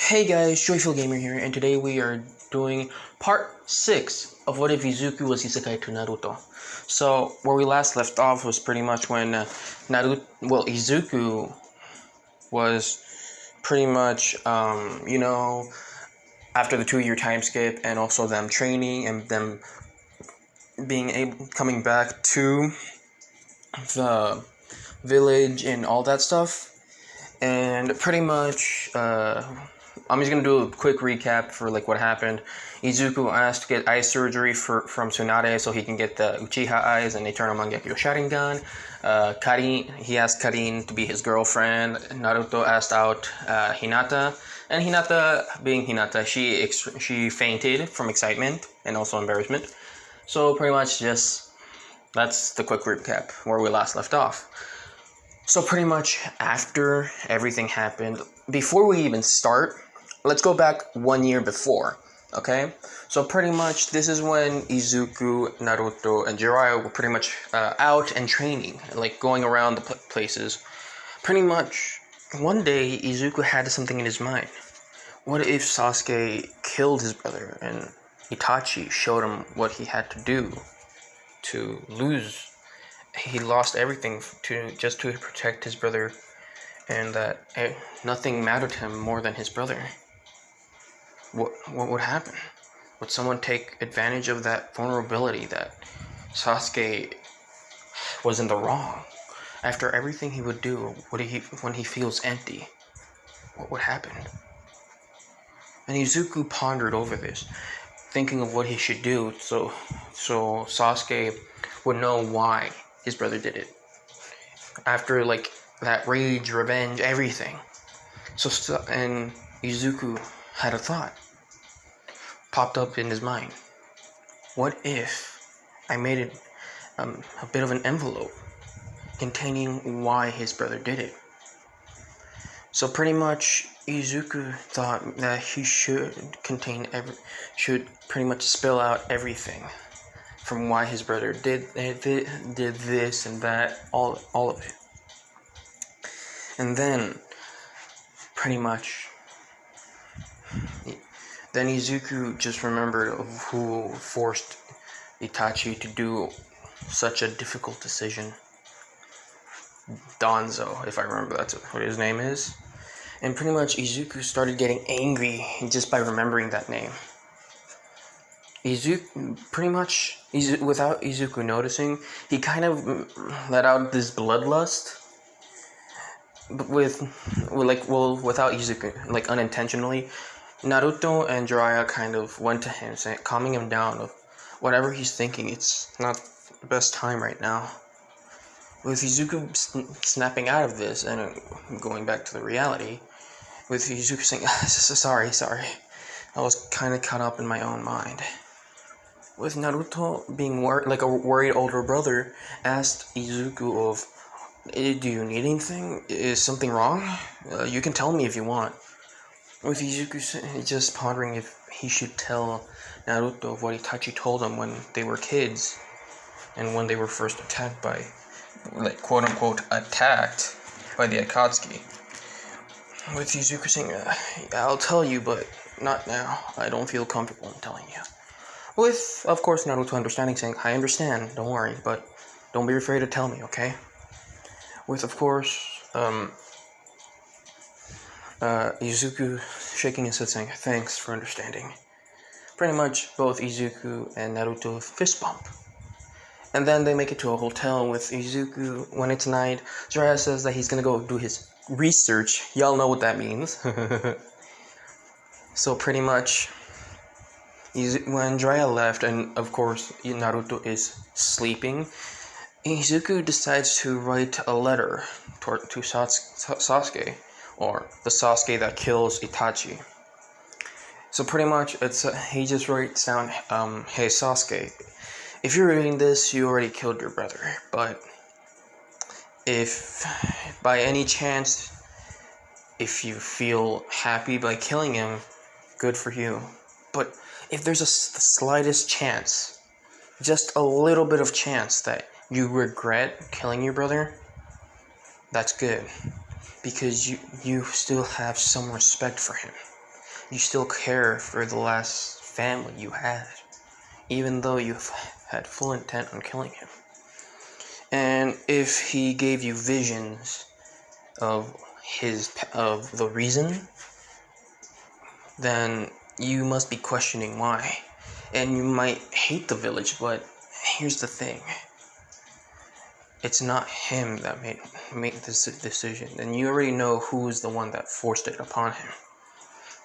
Hey guys, Joyful Gamer here, and today we are doing part 6 of What If Izuku Was Isekai to Naruto. So, where we last left off was pretty much when Izuku was pretty much, after the 2-year time skip, and also them training and them coming back to the village and all that stuff. And pretty much, I'm just gonna do a quick recap for what happened. Izuku asked to get eye surgery from Tsunade so he can get the Uchiha eyes and they turn on Mangekyo Sharingan. He asked Karin to be his girlfriend. Naruto asked out Hinata, and Hinata, being Hinata, she fainted from excitement and also embarrassment. So pretty much that's the quick recap where we last left off. So pretty much after everything happened, before we even start, let's go back 1 year before, okay? So pretty much this is when Izuku, Naruto, and Jiraiya were pretty much out and training, going around the places. Pretty much one day Izuku had something in his mind. What if Sasuke killed his brother and Itachi showed him what he had to do to lose? He lost everything just to protect his brother, and that nothing mattered to him more than his brother. What would happen? Would someone take advantage of that vulnerability that Sasuke was in the wrong? After everything he would do, when he feels empty, what would happen? And Izuku pondered over this, thinking of what he should do so Sasuke would know why his brother did it. After that rage, revenge, everything. And Izuku had a thought popped up in his mind. What if I made it a bit of an envelope containing why his brother did it? So pretty much Izuku thought that he should pretty much spill out everything from why his brother did this and that, all of it. And then, pretty much, then Izuku just remembered of who forced Itachi to do such a difficult decision. Danzo, if I remember that's what his name is. And pretty much Izuku started getting angry just by remembering that name. Without Izuku noticing, he kind of let out this bloodlust, but without Izuku, unintentionally. Naruto and Jiraiya kind of went to him, calming him down of whatever he's thinking. It's not the best time right now. With Izuku snapping out of this and going back to the reality, with Izuku saying, sorry, I was kind of caught up in my own mind. With Naruto being a worried older brother, asked Izuku of, do you need anything? Is something wrong? You can tell me if you want. With Izuku just pondering if he should tell Naruto of what Itachi told him when they were kids, and when they were first attacked by, quote-unquote, attacked by the Akatsuki. With Izuku saying, I'll tell you, but not now. I don't feel comfortable in telling you. With, of course, Naruto understanding, saying, I understand, don't worry, but don't be afraid to tell me, okay? With, of course, Izuku shaking his head, saying, thanks for understanding. Pretty much, both Izuku and Naruto fist bump. And then they make it to a hotel with Izuku. When it's night, Jiraiya says that he's gonna go do his research. Y'all know what that means. So pretty much, when Jiraiya left, and of course Naruto is sleeping, Izuku decides to write a letter to Sasuke, or the Sasuke that kills Itachi. So pretty much he just writes down, hey Sasuke, if you're reading this, you already killed your brother, but if by any chance, if you feel happy by killing him, good for you. But if there's the slightest chance, just a little bit of chance that you regret killing your brother, that's good, because you still have some respect for him. you still care for the last family you had, even though you had full intent on killing him. And if he gave you visions of the reason, then you must be questioning why. And you might hate the village, but here's the thing. It's not him that made this decision. And you already know who's the one that forced it upon him.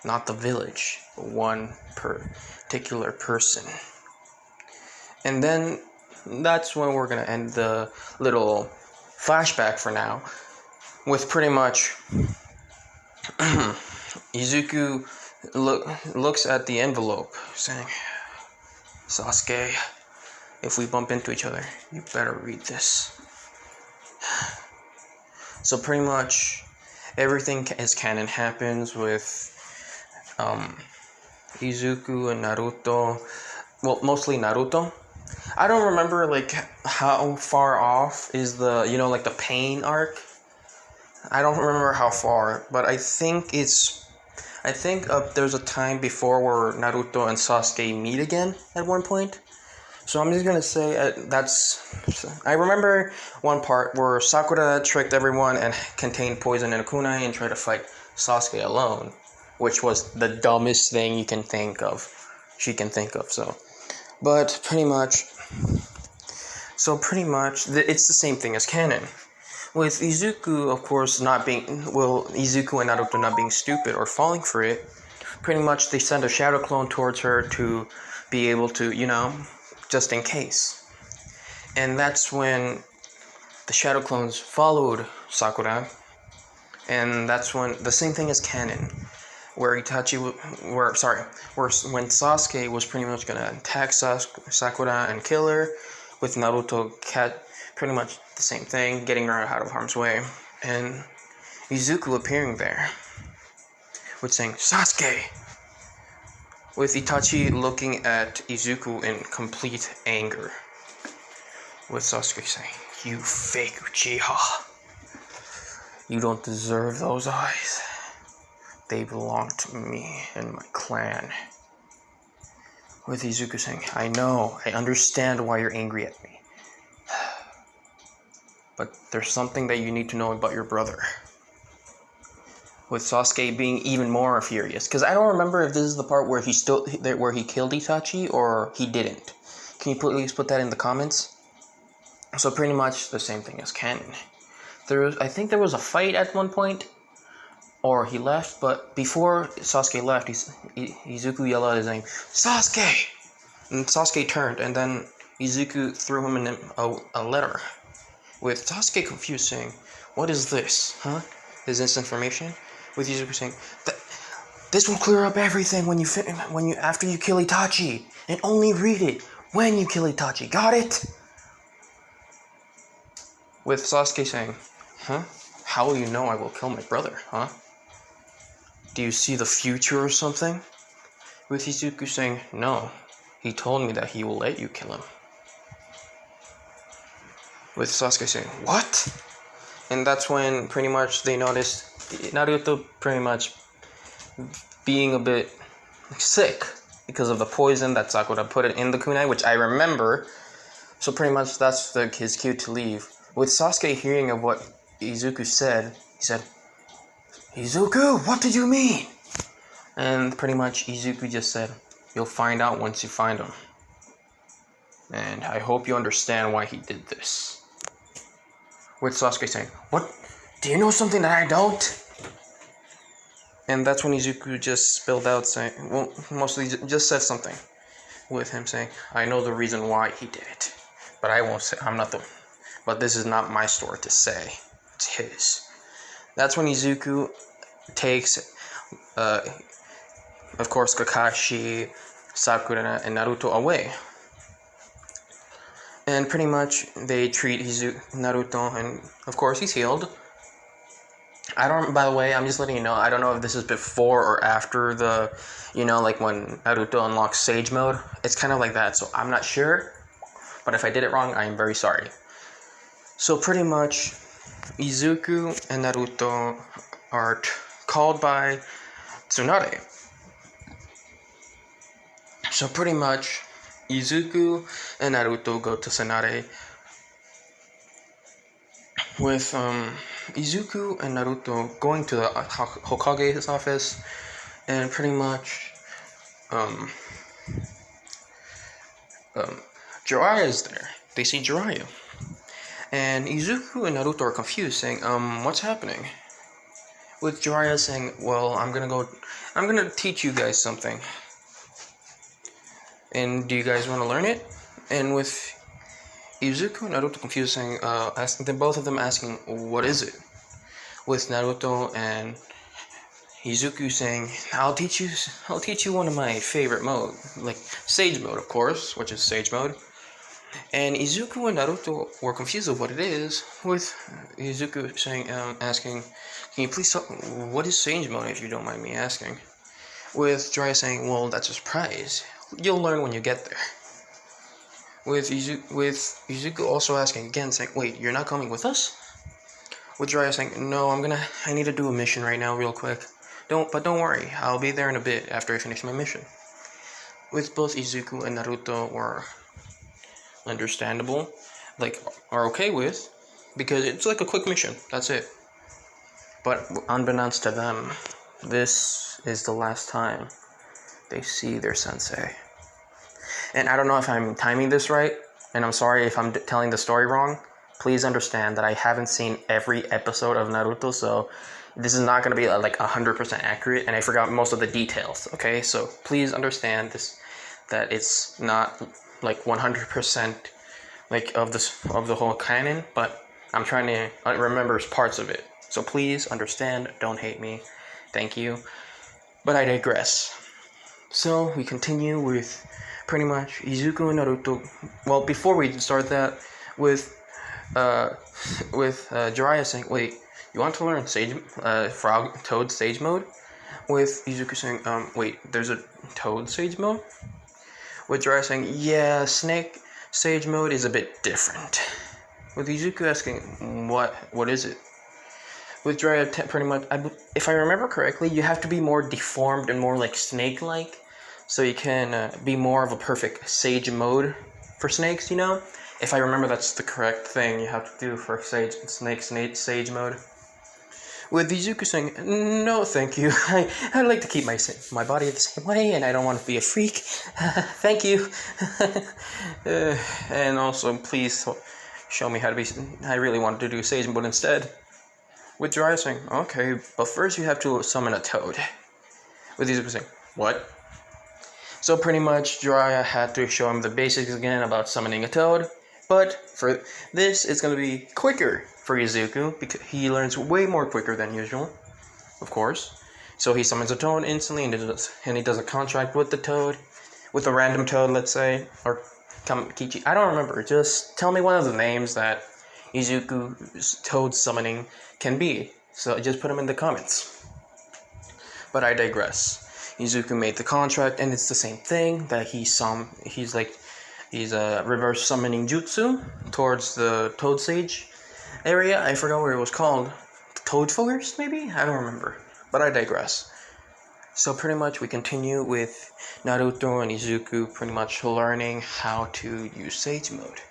Not the village, but one particular person. And then that's when we're going to end the little flashback for now. With pretty much Izuku looks at the envelope saying, Sasuke, if we bump into each other, you better read this. So pretty much everything as canon happens with Izuku and Naruto. Well, mostly Naruto. I don't remember like how far off is the, like the pain arc. I don't remember how far, but I think there's a time before where Naruto and Sasuke meet again at one point. So I'm just gonna say I remember one part where Sakura tricked everyone and contained poison in a kunai and tried to fight Sasuke alone, which was the dumbest thing she can think of. But pretty much, it's the same thing as canon. With Izuku, of course, Izuku and Naruto not being stupid or falling for it, pretty much they send a shadow clone towards her to be able to, just in case. And that's when the shadow clones followed Sakura, and that's when the same thing as canon, where when Sasuke was pretty much gonna attack Sakura and kill her, with Naruto pretty much the same thing, getting her out of harm's way, and Izuku appearing there, with saying, Sasuke! With Itachi looking at Izuku in complete anger, with Sasuke saying, you fake Uchiha. You don't deserve those eyes. They belong to me and my clan. With Izuku saying, I know, I understand why you're angry at me. But there's something that you need to know about your brother. With Sasuke being even more furious, because I don't remember if this is the part where he killed Itachi or he didn't. Can you please put that in the comments? So pretty much the same thing as canon. I think there was a fight at one point, or he left, but before Sasuke left, Izuku yelled out his name, Sasuke! And Sasuke turned, and then Izuku threw him in a letter. With Sasuke confused, saying, what is this, huh? Is this information? With Izuku saying, this will clear up everything after you kill Itachi, and only read it when you kill Itachi. Got it? With Sasuke saying, huh? How will you know I will kill my brother, huh? Do you see the future or something? With Izuku saying, no. He told me that he will let you kill him. With Sasuke saying, what? And that's when pretty much they noticed Naruto pretty much being a bit sick because of the poison that Sakura put in the kunai, which I remember. So pretty much that's his cue to leave. With Sasuke hearing of what Izuku said, he said, Izuku, what did you mean? And pretty much Izuku just said, you'll find out once you find him. And I hope you understand why he did this. With Sasuke saying, what? Do you know something that I don't? And that's when Izuku just spilled out saying, well, mostly just said something. With him saying, I know the reason why he did it. But I won't say, but this is not my story to say. It's his. That's when Izuku takes, of course, Kakashi, Sakura, and Naruto away. And pretty much they treat Naruto, and of course he's healed. By the way, I'm just letting you know, I don't know if this is before or after the, like when Naruto unlocks Sage Mode. It's kind of like that, so I'm not sure. But if I did it wrong, I am very sorry. So pretty much, Izuku and Naruto are called by Tsunade. So pretty much, Izuku and Naruto go to Tsunade with Izuku and Naruto going to the Hokage's office, and pretty much Jiraiya is there. They see Jiraiya, and Izuku and Naruto are confused, saying, what's happening? With Jiraiya saying, well, I'm gonna teach you guys something. And do you guys want to learn it? And with Izuku and Naruto confused, saying, both of them asking, what is it? With Naruto and Izuku saying, I'll teach you one of my favorite mode, like Sage Mode, of course, which is Sage Mode. And Izuku and Naruto were confused of what it is, with Izuku saying, asking, can you please tell what is Sage Mode, if you don't mind me asking? With Jiraiya saying, well, that's a surprise. You'll learn when you get there. With Izuku also asking again, saying, wait, you're not coming with us? With Jiraiya saying, no, I need to do a mission right now real quick. Don't worry, I'll be there in a bit after I finish my mission. With both Izuku and Naruto were understandable, are okay with, because it's like a quick mission, that's it. But unbeknownst to them, this is the last time they see their sensei. And I don't know if I'm timing this right, and I'm sorry if I'm telling the story wrong. Please understand that I haven't seen every episode of Naruto, so this is not going to be 100% accurate, and I forgot most of the details, okay? So please understand this, that it's not 100% of the whole canon, but I'm trying to remember parts of it. So please understand, don't hate me. Thank you. But I digress. So we continue with pretty much Izuku and Naruto. Well, before we start that, with Jiraiya saying, wait, you want to learn Toad Sage Mode? With Izuku saying, wait, there's a Toad Sage Mode? With Jiraiya saying, yeah, Snake Sage Mode is a bit different. With Izuku asking, what is it? With Jiraiya, pretty much, if I remember correctly, you have to be more deformed and more snake-like, so you can be more of a perfect Sage Mode for snakes, you know? If I remember, that's the correct thing you have to do for Snake Sage Mode. With Izuku saying, no, thank you. I'd like to keep my body the same way, and I don't want to be a freak. Thank you. And also, please show me how to be. I really wanted to do Sage Mode instead. With Jiraiya saying, okay, but first you have to summon a toad. With Izuku saying, what? So pretty much, Jiraiya had to show him the basics again about summoning a toad. But for this, it's going to be quicker for Izuku, because he learns way more quicker than usual, of course. So he summons a toad instantly, and he does a contract with the toad, with a random toad, let's say, or Kichi. I don't remember. Just tell me one of the names that Izuku's toad summoning can be. So just put them in the comments. But I digress. Izuku made the contract, and it's the same thing that he's reverse summoning jutsu towards the Toad Sage area. I forgot what it was called. Toad Forest, maybe? I don't remember. But I digress. So pretty much we continue with Naruto and Izuku pretty much learning how to use Sage Mode.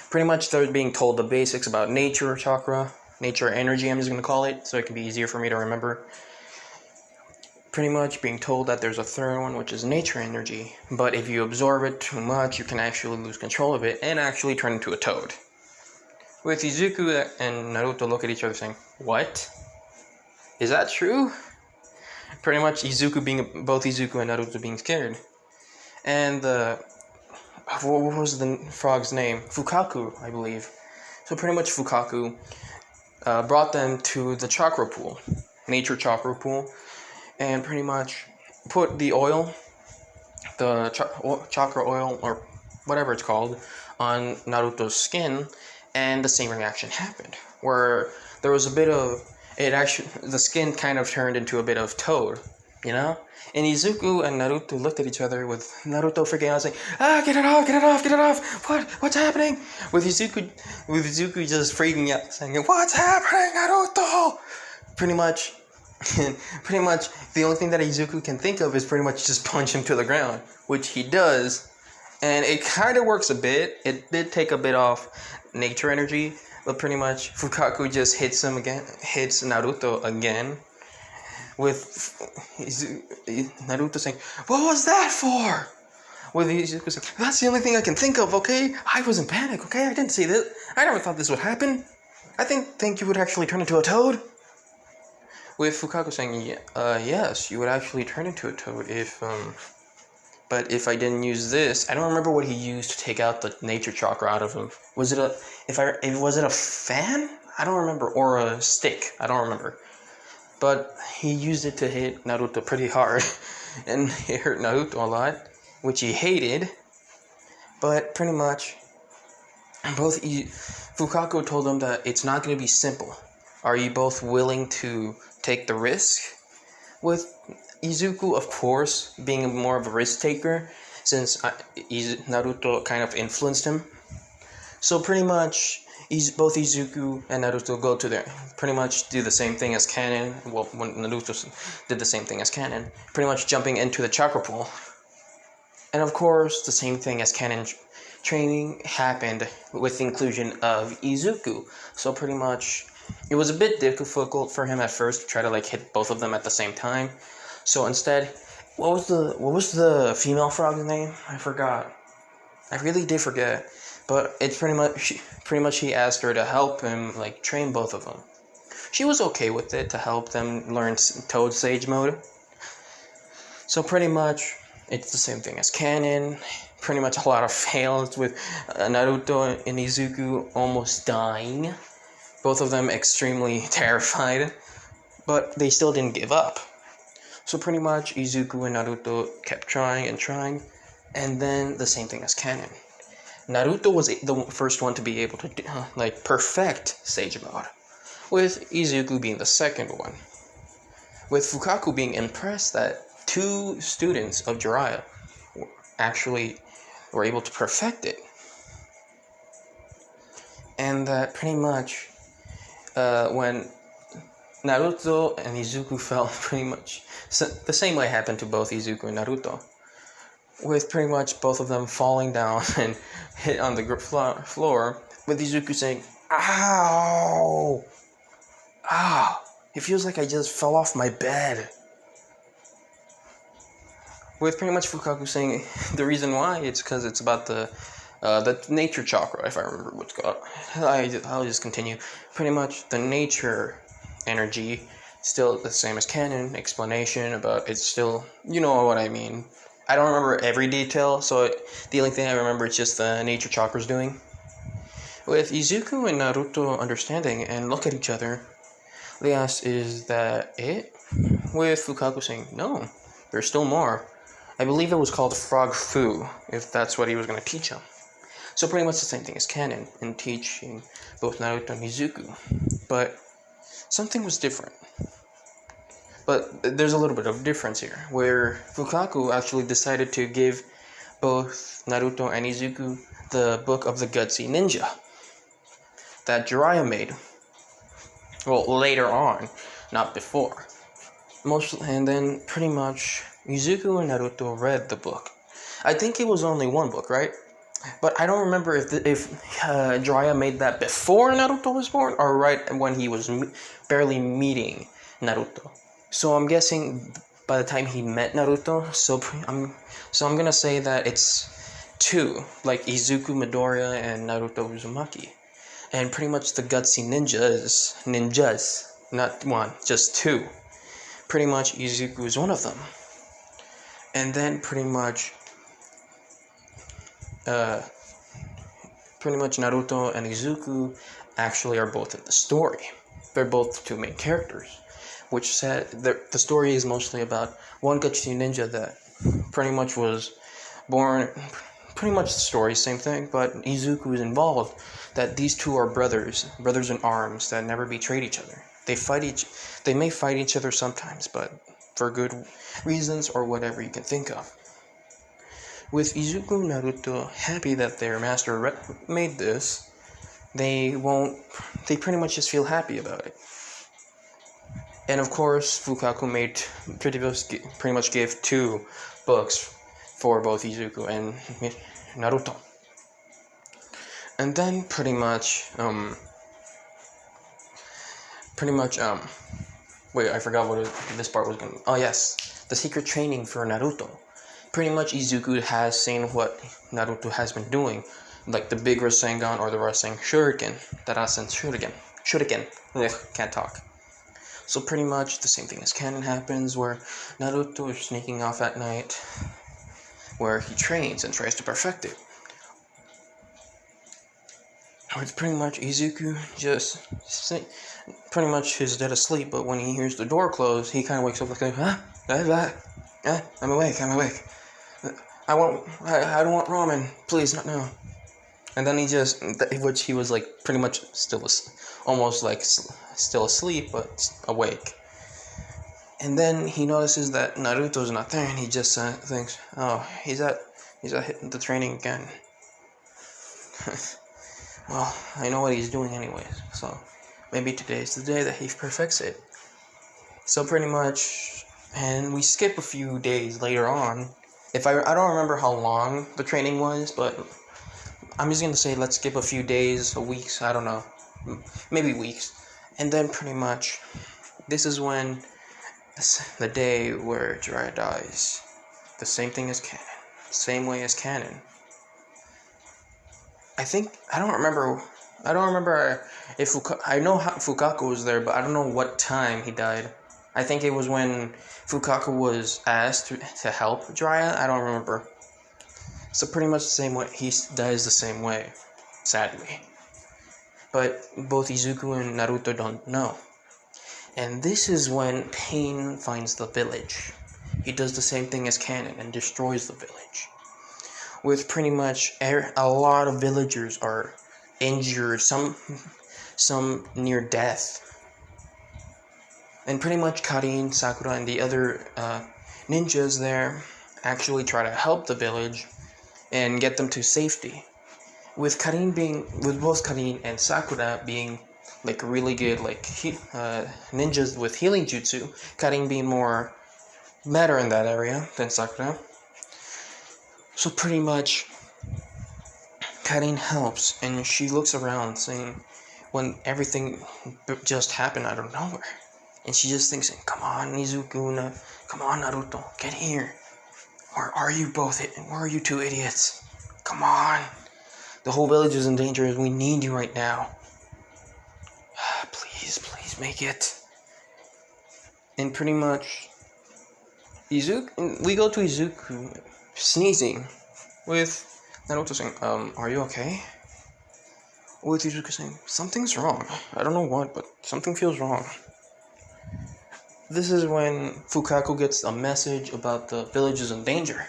Pretty much they're being told the basics about nature chakra, nature energy, I'm just going to call it, so it can be easier for me to remember. Pretty much being told that there's a third one, which is nature energy, but if you absorb it too much, you can actually lose control of it and actually turn into a toad. With Izuku and Naruto look at each other saying, what? Is that true? Pretty much both Izuku and Naruto being scared. And what was the frog's name? Fukaku, I believe. So pretty much Fukaku brought them to the chakra pool, nature chakra pool, and pretty much put the oil, the chakra oil, or whatever it's called, on Naruto's skin, and the same reaction happened, where there was a bit of, the skin kind of turned into a bit of toad, you know? And Izuku and Naruto looked at each other, with Naruto freaking out saying, get it off, what's happening? With Izuku just freaking out saying, what's happening, Naruto? Pretty much, And pretty much the only thing that Izuku can think of is pretty much just punch him to the ground, which he does. And it kind of works a bit. It did take a bit off nature energy, but pretty much Fukaku just hits Naruto again. With Naruto saying, "What was that for?" With Izuku saying, "That's the only thing I can think of, okay? I was in panic, okay? I didn't see this. I never thought this would happen. I didn't think you would actually turn into a toad." With Fukaku saying, yes, you would actually turn into a toad but if I didn't use this, I don't remember what he used to take out the nature chakra out of him. Was it a fan? I don't remember, or a stick. I don't remember. But he used it to hit Naruto pretty hard, and it hurt Naruto a lot, which he hated. But pretty much, Fukaku told him that it's not going to be simple. Are you both willing to take the risk? With Izuku, of course, being more of a risk taker, since Naruto kind of influenced him. So pretty much, both Izuku and Naruto go to pretty much do the same thing as Canon. Well, when Naruto did the same thing as Canon, pretty much jumping into the chakra pool. And of course, the same thing as Canon training happened with the inclusion of Izuku. So pretty much, it was a bit difficult for him at first to try to hit both of them at the same time. So instead, what was the female frog's name? I forgot. I really did forget. But it's pretty much he asked her to help him train both of them. She was okay with it, to help them learn Toad Sage mode. So pretty much it's the same thing as canon. Pretty much a lot of fails with Naruto and Izuku almost dying. Both of them extremely terrified, but they still didn't give up. So pretty much Izuku and Naruto kept trying, and then the same thing as canon. Naruto was the first one to be able to perfect Sage Mode, with Izuku being the second one. With Fukaku being impressed that 2 students of Jiraiya actually were able to perfect it. And that pretty much when Naruto and Izuku fell, pretty much the same way happened to both Izuku and Naruto, with pretty much both of them falling down and hit on the floor, with Izuku saying, "Ow! Ow! It feels like I just fell off my bed." With pretty much Fukaku saying the reason why it's because it's about the nature chakra, if I remember what's called. I'll just continue. Pretty much the nature energy, still the same as canon. Explanation about it's still, you know what I mean. I don't remember every detail, so the only thing I remember is just the nature chakra's doing. With Izuku and Naruto understanding and look at each other, they ask, "Is that it?" With Fukaku saying, "No, there's still more. I believe it was called Frog Fu, if that's what he was going to teach him." So pretty much the same thing as canon in teaching both Naruto and Izuku. But something was different. But there's a little bit of difference here, where Fukaku actually decided to give both Naruto and Izuku the Book of the Gutsy Ninja that Jiraiya made. Well, later on, not before. And then pretty much Izuku and Naruto read the book. I think it was only one book, right? But I don't remember if Jiraiya made that before Naruto was born or right when he was barely meeting Naruto. So I'm guessing by the time he met Naruto. So I'm gonna say that it's 2, like Izuku Midoriya and Naruto Uzumaki, and pretty much the Gutsy ninjas, not 1, just 2. Pretty much Izuku is one of them. And then pretty much Naruto and Izuku actually are both in the story. They're both 2 main characters, which said the story is mostly about one Gutsy ninja that pretty much was born. Pretty much the story, same thing, but Izuku is involved. That these 2 are brothers in arms that never betrayed each other. They may fight each other sometimes, but for good reasons or whatever you can think of. With Izuku and Naruto happy that their master made this, they pretty much just feel happy about it. And of course, Fukaku made pretty much gave 2 books for both Izuku and Naruto. And then pretty much, wait, I forgot what this part was going to. Oh yes, the secret training for Naruto. Pretty much Izuku has seen what Naruto has been doing, like the big Rasengan or the Rasen Shuriken, the Rasen Shuriken. Ugh, can't talk. So pretty much the same thing as canon happens, where Naruto is sneaking off at night, where he trains and tries to perfect it. It's pretty much Izuku pretty much he's dead asleep, but when he hears the door close, he kind of wakes up like, huh? I'm awake. I don't want ramen, please, not now. And then which he was like pretty much almost like still asleep, but awake. And then he notices that Naruto's not there, and he just thinks, oh, he's at hitting the training again. Well, I know what he's doing anyways, so maybe today's the day that he perfects it. So pretty much, and we skip a few days later on. I don't remember how long the training was, but I'm just gonna say let's skip a few days, weeks, I don't know, maybe weeks. And then pretty much, this is when the day where Jiraiya dies. The same thing as canon. Same way as canon. I don't remember if I know Fukaku was there, but I don't know what time he died. I think it was when Fukaku was asked to help Jiraiya. I don't remember. So pretty much the same way. He dies the same way, sadly. But both Izuku and Naruto don't know. And this is when Pain finds the village. He does the same thing as canon and destroys the village. With pretty much a lot of villagers are injured, some near death. And pretty much Karin, Sakura, and the other ninjas there actually try to help the village and get them to safety. With both Karin and Sakura being like really good, like ninjas with healing jutsu, Karin being more better in that area than Sakura. So pretty much, Karin helps, and she looks around, saying, when everything just happened out of nowhere, and she just thinks, "Come on, Izuku, come on, Naruto, get here. Or are you both? Where are you two idiots? Come on, the whole village is in danger, and we need you right now. Please make it." And pretty much, we go to Izuku sneezing, with Naruto saying, are you okay? With Izuku saying, something's wrong. I don't know what, but something feels wrong. This is when Fukaku gets a message about the village is in danger.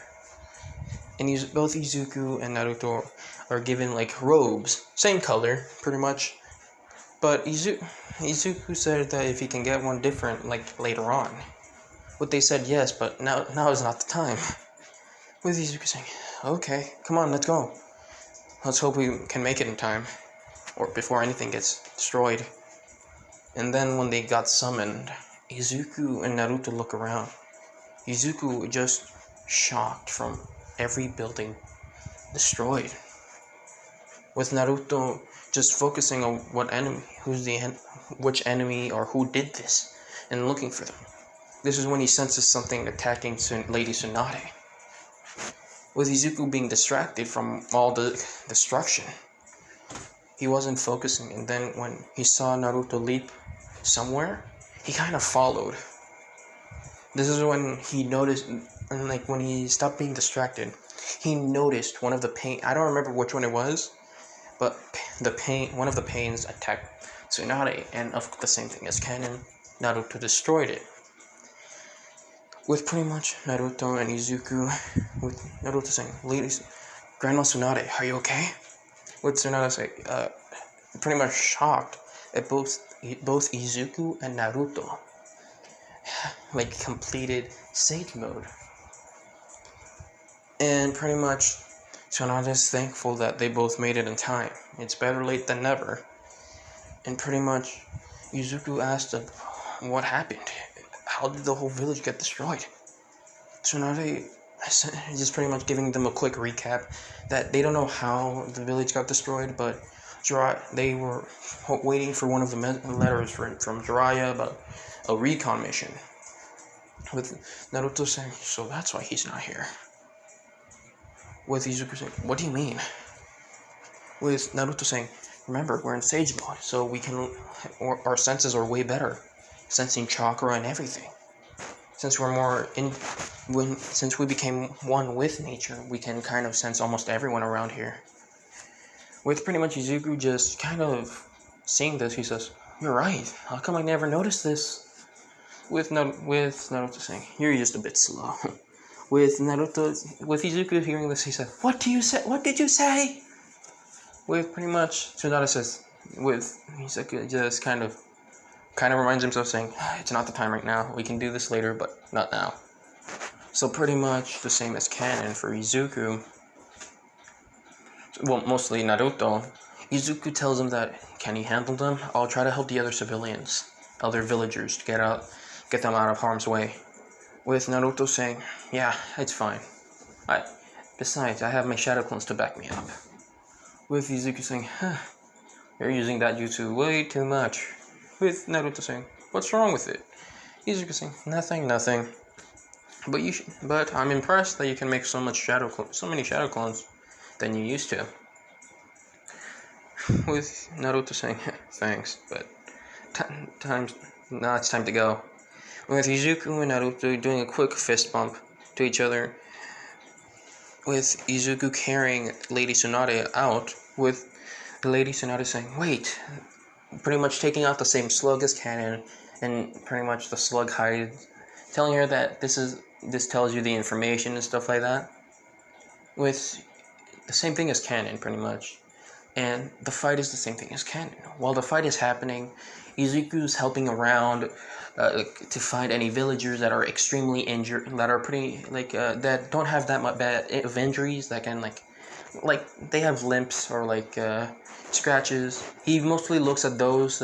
And both Izuku and Naruto are given like robes, same color, pretty much. But Izuku said that if he can get one different, like later on. But they said yes, but now is not the time. With Izuku saying, okay, come on, let's go. Let's hope we can make it in time, or before anything gets destroyed. And then when they got summoned, Izuku and Naruto look around. Izuku just shocked from every building destroyed. With Naruto just focusing on which enemy or who did this, and looking for them. This is when he senses something attacking Lady Tsunade. With Izuku being distracted from all the destruction, he wasn't focusing, and then when he saw Naruto leap somewhere, he kind of followed. This is when he noticed, and like when he stopped being distracted, he noticed one of the pain. I don't remember which one it was, but one of the pains attacked Tsunade, and of the same thing as canon, Naruto destroyed it. With pretty much Naruto and Izuku, with Naruto saying, "Ladies, Grandma Tsunade, are you okay?" With Tsunade saying, pretty much shocked at both Izuku and Naruto, like completed Sage mode. And pretty much, Tsunade is thankful that they both made it in time. It's better late than never. And pretty much, Izuku asked what happened? How did the whole village get destroyed? Tsunade is just pretty much giving them a quick recap that they don't know how the village got destroyed, but they were waiting for one of the letters from Jiraiya about a recon mission. With Naruto saying, so that's why he's not here. With Izuku saying, what do you mean? With Naruto saying, remember, we're in sage mode, so we can, our senses are way better, sensing chakra and everything. Since since we became one with nature, we can kind of sense almost everyone around here. With pretty much Izuku just kind of seeing this, he says, you're right, how come I never noticed this? With Naruto saying, you're just a bit slow. With Izuku hearing this, he said, what did you say? With pretty much, Tsunade says, Izuku just kind of reminds himself saying, it's not the time right now, we can do this later, but not now. So pretty much the same as canon for Izuku, well, mostly Naruto. Izuku tells him that, can he handle them? I'll try to help the other civilians, other villagers, to get them out of harm's way. With Naruto saying, yeah, it's fine. Besides, I have my shadow clones to back me up. With Izuku saying, you're using that jutsu way too much. With Naruto saying, what's wrong with it? Izuku saying, nothing. But I'm impressed that you can make so many shadow clones than you used to. With Naruto saying, thanks, but now it's time to go. With Izuku and Naruto doing a quick fist bump to each other, with Izuku carrying Lady Tsunade out, with Lady Tsunade saying, wait, pretty much taking out the same slug as canon, and pretty much the slug hides, telling her that this tells you the information and stuff like that, with the same thing as canon, pretty much. And the fight is the same thing as canon. While the fight is happening, Izuku's helping around to find any villagers that are extremely injured, that are pretty, that don't have that much bad of injuries, that can, they have limps or, scratches. He mostly looks at those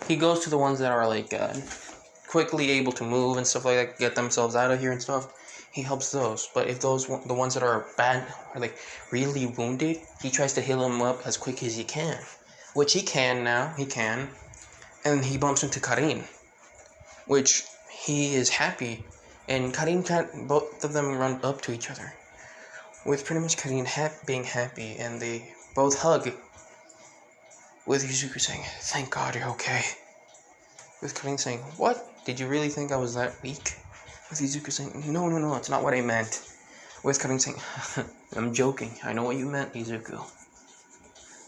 he goes to the ones that are, quickly able to move and stuff like that, get themselves out of here and stuff. He helps those. But if the ones that are bad, are, really wounded, he tries to heal them up as quick as he can. Which he can now, and he bumps into Karin, which he is happy, and Karin both of them run up to each other, with pretty much Karin being happy, and they both hug, with Izuku saying, thank God you're okay, with Karin saying, what? Did you really think I was that weak? With Izuku saying, no, it's not what I meant, with Karin saying, I'm joking, I know what you meant, Izuku.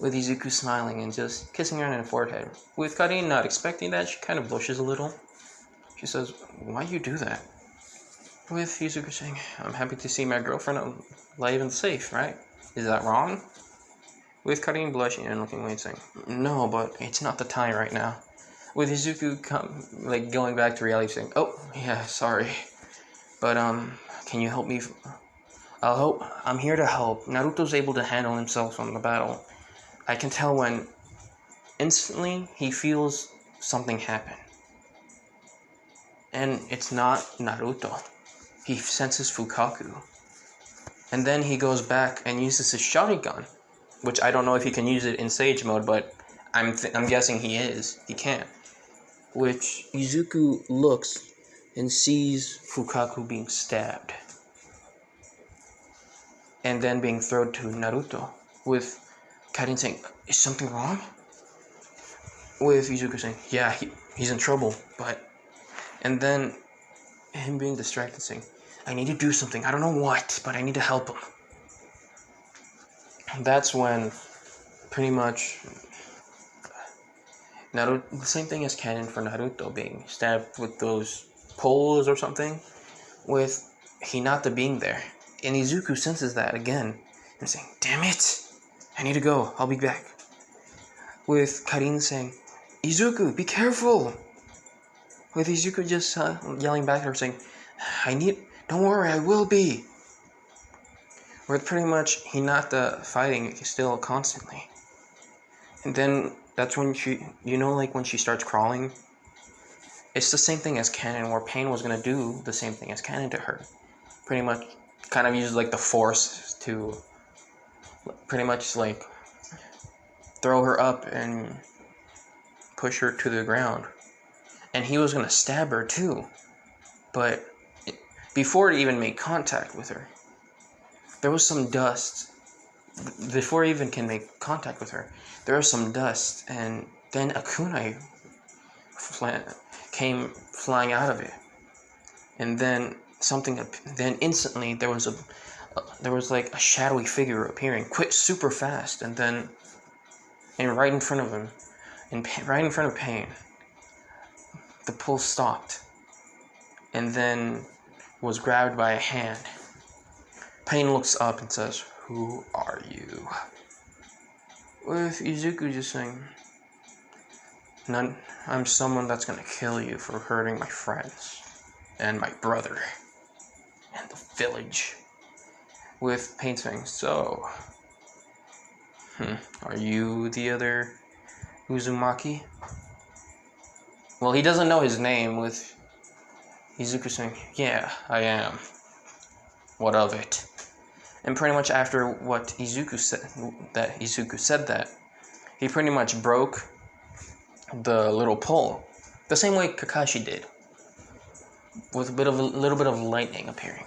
With Izuku smiling and just kissing her on the forehead. With Karin not expecting that, she kind of blushes a little. She says, why do you do that? With Izuku saying, I'm happy to see my girlfriend alive and safe, right? Is that wrong? With Karin blushing and looking away and saying, no, but it's not the time right now. With Izuku going back to reality saying, oh, yeah, sorry. But, can you help me? I'm here to help. Naruto's able to handle himself on the battle. I can tell when instantly he feels something happen. And it's not Naruto. He senses Fukaku. And then he goes back and uses his Sharingan, which I don't know if he can use it in Sage mode, but I'm guessing he can. Which Izuku looks and sees Fukaku being stabbed. And then being thrown to Naruto, with Karin saying, is something wrong? With Izuku saying, yeah, he's in trouble, but... And then him being distracted saying, I need to do something, I don't know what, but I need to help him. And that's when, pretty much, Naruto, the same thing as canon for Naruto being stabbed with those poles or something, with Hinata being there. And Izuku senses that again, and saying, damn it, I need to go, I'll be back. With Karin saying, Izuku, be careful! With Izuku just yelling back at her saying, don't worry, I will be! With pretty much Hinata fighting still constantly. And then that's when when she starts crawling, it's the same thing as Canon, where Pain was gonna do the same thing as Canon to her. Pretty much, kind of use like the force to pretty much like throw her up and push her to the ground. And he was gonna stab her too, but before it even made contact with her, there was some dust. Before he even can make contact with her, there was some dust, and then a kunai came flying out of it, and then then instantly there was like a shadowy figure appearing, quick, super fast, and right in front of him, right in front of Pain. The pull stopped, and then was grabbed by a hand. Pain looks up and says, "Who are you?" With Izuku just saying, "None. I'm someone that's gonna kill you for hurting my friends and my brother and the village." With Pain saying, "So, are you the other Uzumaki?" Well, he doesn't know his name. With Izuku saying, "Yeah, I am. What of it?" And pretty much after what Izuku said that, he pretty much broke the little pole, the same way Kakashi did, with a little bit of lightning appearing.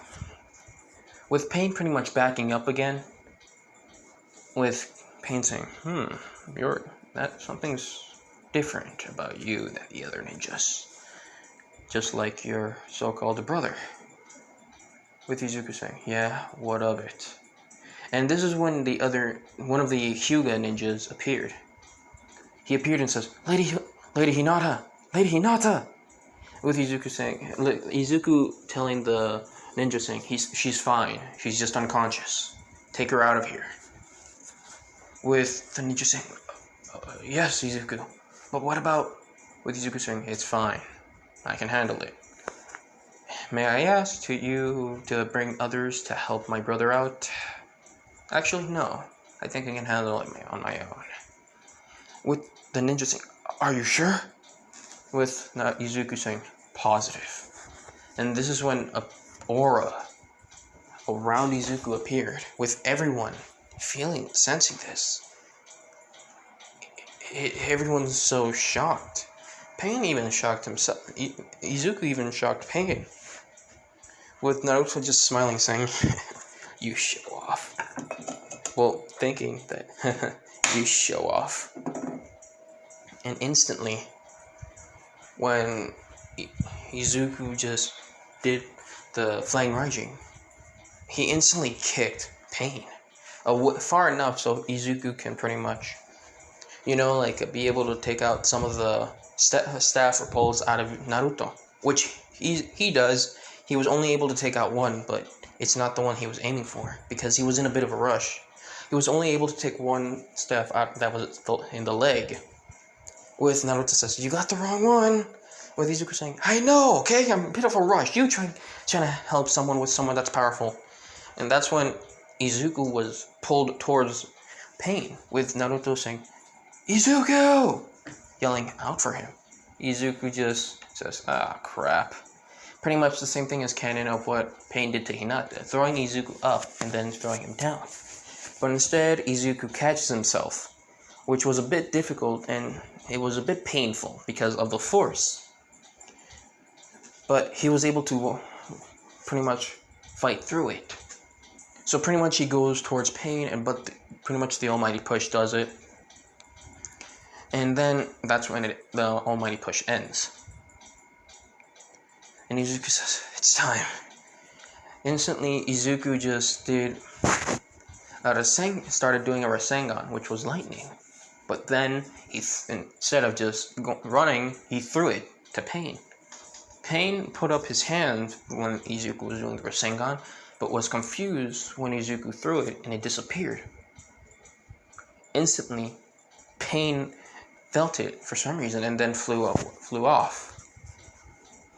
With Pain pretty much backing up again, with Pain saying, something's different about you than the other ninjas, just like your so-called brother." With Izuku saying, "Yeah, what of it?" And this is when one of the Hyuga ninjas appeared. He appeared and says, Lady Hinata! With Izuku telling the ninja saying, she's fine, she's just unconscious. Take her out of here. With the ninja saying, yes, Izuku, but what about... With Izuku saying, it's fine, I can handle it. May I ask you to bring others to help my brother out? Actually, no. I think I can handle it on my own. With the ninja saying, are you sure? With Izuku saying, positive. And this is when a aura around Izuku appeared, with everyone sensing this. Everyone's so shocked. Pain even shocked himself. Izuku even shocked Pain. With Naruto just smiling, saying, you show off. Well, thinking that, you show off. And instantly, when Izuku just did the Flying Raijin, he instantly kicked Pain. Far enough so Izuku can pretty much, be able to take out some of the staff or poles out of Naruto. Which he does. He was only able to take out one, but it's not the one he was aiming for, because he was in a bit of a rush. He was only able to take one staff out that was in the leg. With Naruto says, you got the wrong one. With Izuku saying, I know, okay, I'm a bit of a rush. You trying to help someone with someone that's powerful. And that's when Izuku was pulled towards Pain, with Naruto saying, Izuku! Yelling out for him. Izuku just says, crap. Pretty much the same thing as canon of what Pain did to Hinata, throwing Izuku up and then throwing him down. But instead, Izuku catches himself, which was a bit difficult and it was a bit painful because of the force. But he was able to pretty much fight through it. So pretty much he goes towards Pain, but pretty much the Almighty Push does it. And then that's when the Almighty Push ends. And Izuku says, it's time. Instantly, Izuku just started doing a Rasengan, which was lightning. But then, instead of just running, he threw it to Pain. Pain put up his hand when Izuku was doing the Rasengan, but was confused when Izuku threw it and it disappeared. Instantly, Pain felt it for some reason and then flew off.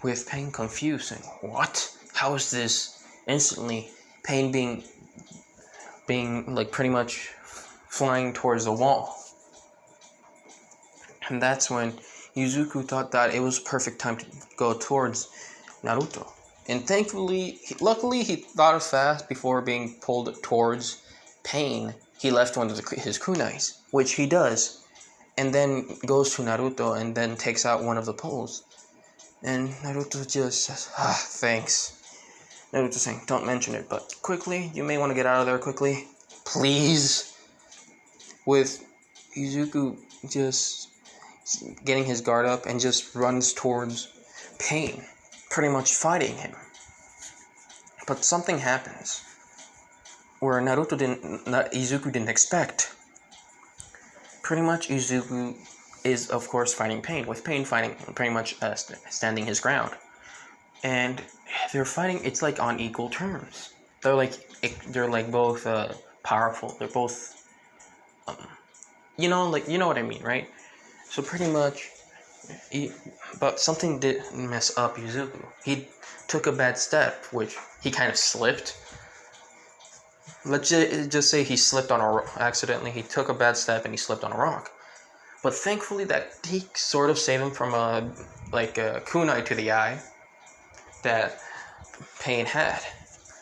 With Pain confused, saying, what? How is this? Instantly, Pain being like pretty much flying towards the wall. And that's when Izuku thought that it was perfect time to go towards Naruto. And thankfully, luckily, he thought fast before being pulled towards Pain. He left one of his kunais, which he does, and then goes to Naruto and then takes out one of the poles. And Naruto just says, thanks. Naruto saying, don't mention it, but quickly, you may want to get out of there quickly. Please. With Izuku just getting his guard up and just runs towards Pain, pretty much fighting him. But something happens where Izuku didn't expect. Pretty much Izuku is, of course, fighting Pain, with Pain fighting pretty much standing his ground. And they're fighting, it's like on equal terms. They're like both powerful. They're both, you know what I mean, right? So pretty much, but something did mess up Izuku. He took a bad step, which he kind of slipped. Let's just say he slipped on a accidentally. He took a bad step and he slipped on a rock. But thankfully, that he sort of saved him from a kunai to the eye that Pain had.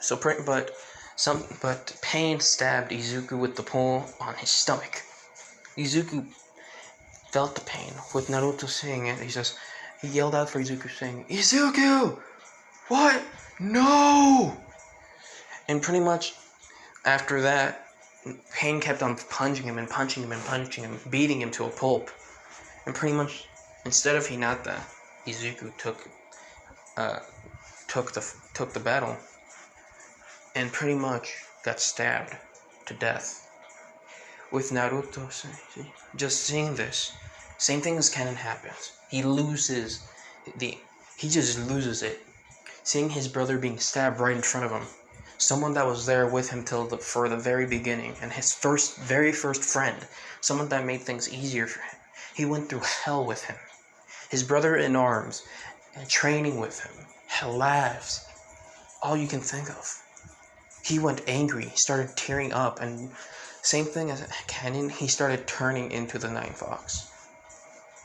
So, but Pain stabbed Izuku with the pole on his stomach. Izuku felt the pain. With Naruto seeing it, he yelled out for Izuku, saying, "Izuku, what? No!" And pretty much after that, Pain kept on punching him, beating him to a pulp. And pretty much, instead of Hinata, Izuku took the battle and pretty much got stabbed to death. With Naruto just seeing this, same thing as Kennen happens. He just loses it. Seeing his brother being stabbed right in front of him. Someone that was there with him for the very beginning, and his very first friend, someone that made things easier for him. He went through hell with him. His brother in arms, and training with him, laughs, all you can think of. He went angry, started tearing up, and same thing as Kennen, he started turning into the Nine Fox.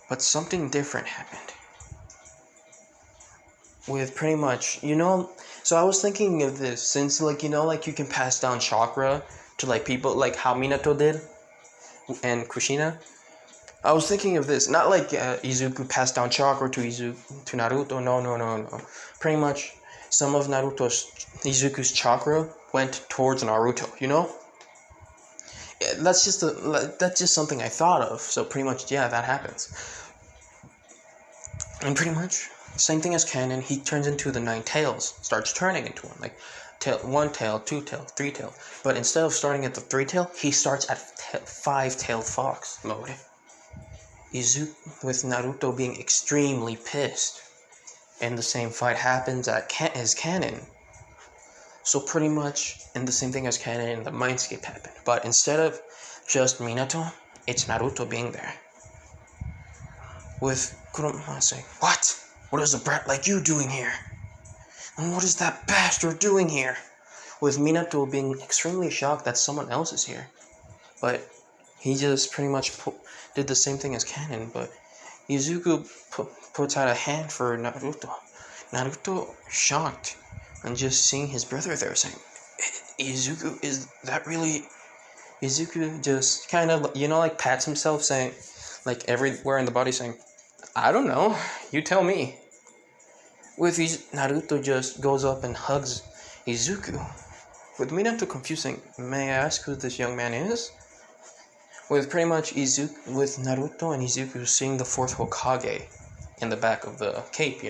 But something different happened. With pretty much, so I was thinking of this, since, you can pass down chakra to, people, like how Minato did, and Kushina. I was thinking of this, not like Izuku passed down chakra to Naruto, no. Pretty much, some of Izuku's chakra went towards Naruto, That's just something I thought of, so pretty much, yeah, that happens. And pretty much, same thing as Kennen, he turns into the 9 tails, starts turning into one, one tail, 2 tail, 3 tail. But instead of starting at the 3 tail, he starts at 5-tailed fox mode. Izuku, with Naruto being extremely pissed. And the same fight happens as Kennen. So pretty much, and the same thing as Kennen, the mindscape happened. But instead of just Minato, it's Naruto being there. With Kurama saying, "What? What is a brat like you doing here? And what is that bastard doing here?" With Minato being extremely shocked that someone else is here. But he just pretty much did the same thing as Kennen, but Izuku puts out a hand for Naruto. Naruto, shocked, and just seeing his brother there, saying, "Izuku, is that really..." Izuku just kind of, pats himself, saying, everywhere in the body, saying, "I don't know, you tell me." With Naruto just goes up and hugs Izuku. With Minato confusing, "May I ask who this young man is?" With pretty much with Naruto and Izuku seeing the 4th Hokage in the back of the cape,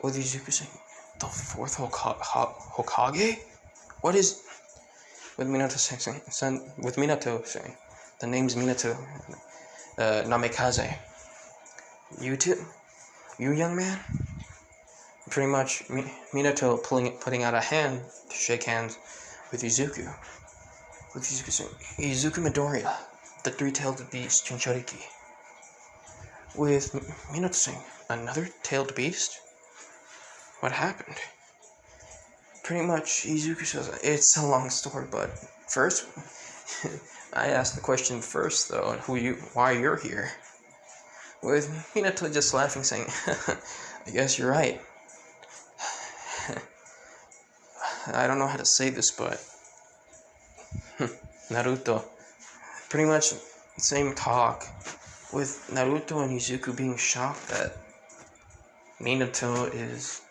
With Izuku saying, "The 4th Hokage? What is..." With Minato saying, "The name's Minato Namikaze. You too? You, young man?" Pretty much Minato putting out a hand to shake hands with Izuku. With Izuku saying, "Izuku Midoriya, the 3-tailed beast, Jinchuriki." With Minato saying, "Another tailed beast? What happened?" Pretty much Izuku says, "It's a long story, but first," I asked the question first, though, why you're here. With Minato just laughing, saying, I guess you're right. I don't know how to say this, but Naruto. Pretty much the same talk. With Naruto and Izuku being shocked that Minato is...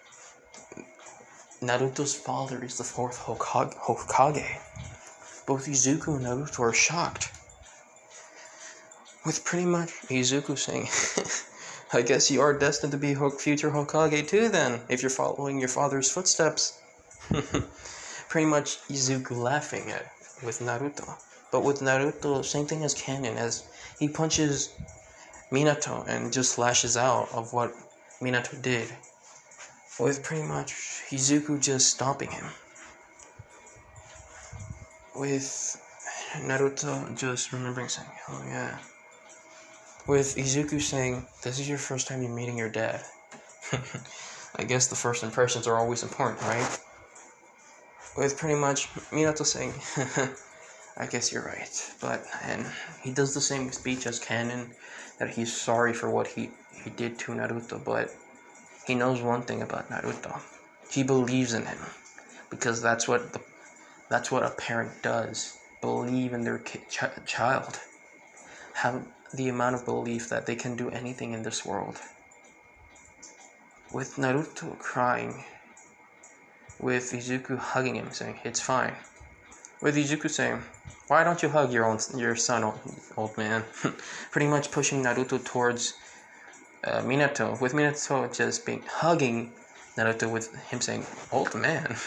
Naruto's father is the fourth Hokage. Both Izuku and Naruto are shocked. With pretty much Izuku saying, I guess you are destined to be future Hokage too then, if you're following your father's footsteps. Pretty much Izuku laughing with Naruto. But with Naruto, same thing as canon, as he punches Minato and just lashes out of what Minato did. With pretty much Izuku just stopping him. With Naruto just remembering saying, oh yeah. With Izuku saying, this is your first time you're meeting your dad. I guess the first impressions are always important, right? With pretty much Minato saying, I guess you're right. And he does the same speech as canon, that he's sorry for what he did to Naruto, but he knows one thing about Naruto. He believes in him, because that's what a parent does. Believe in their child. Have the amount of belief that they can do anything in this world. With Naruto crying, with Izuku hugging him, saying, it's fine. With Izuku saying, why don't you hug your son, old man? Pretty much pushing Naruto towards Minato. With Minato just hugging Naruto, with him saying, old man?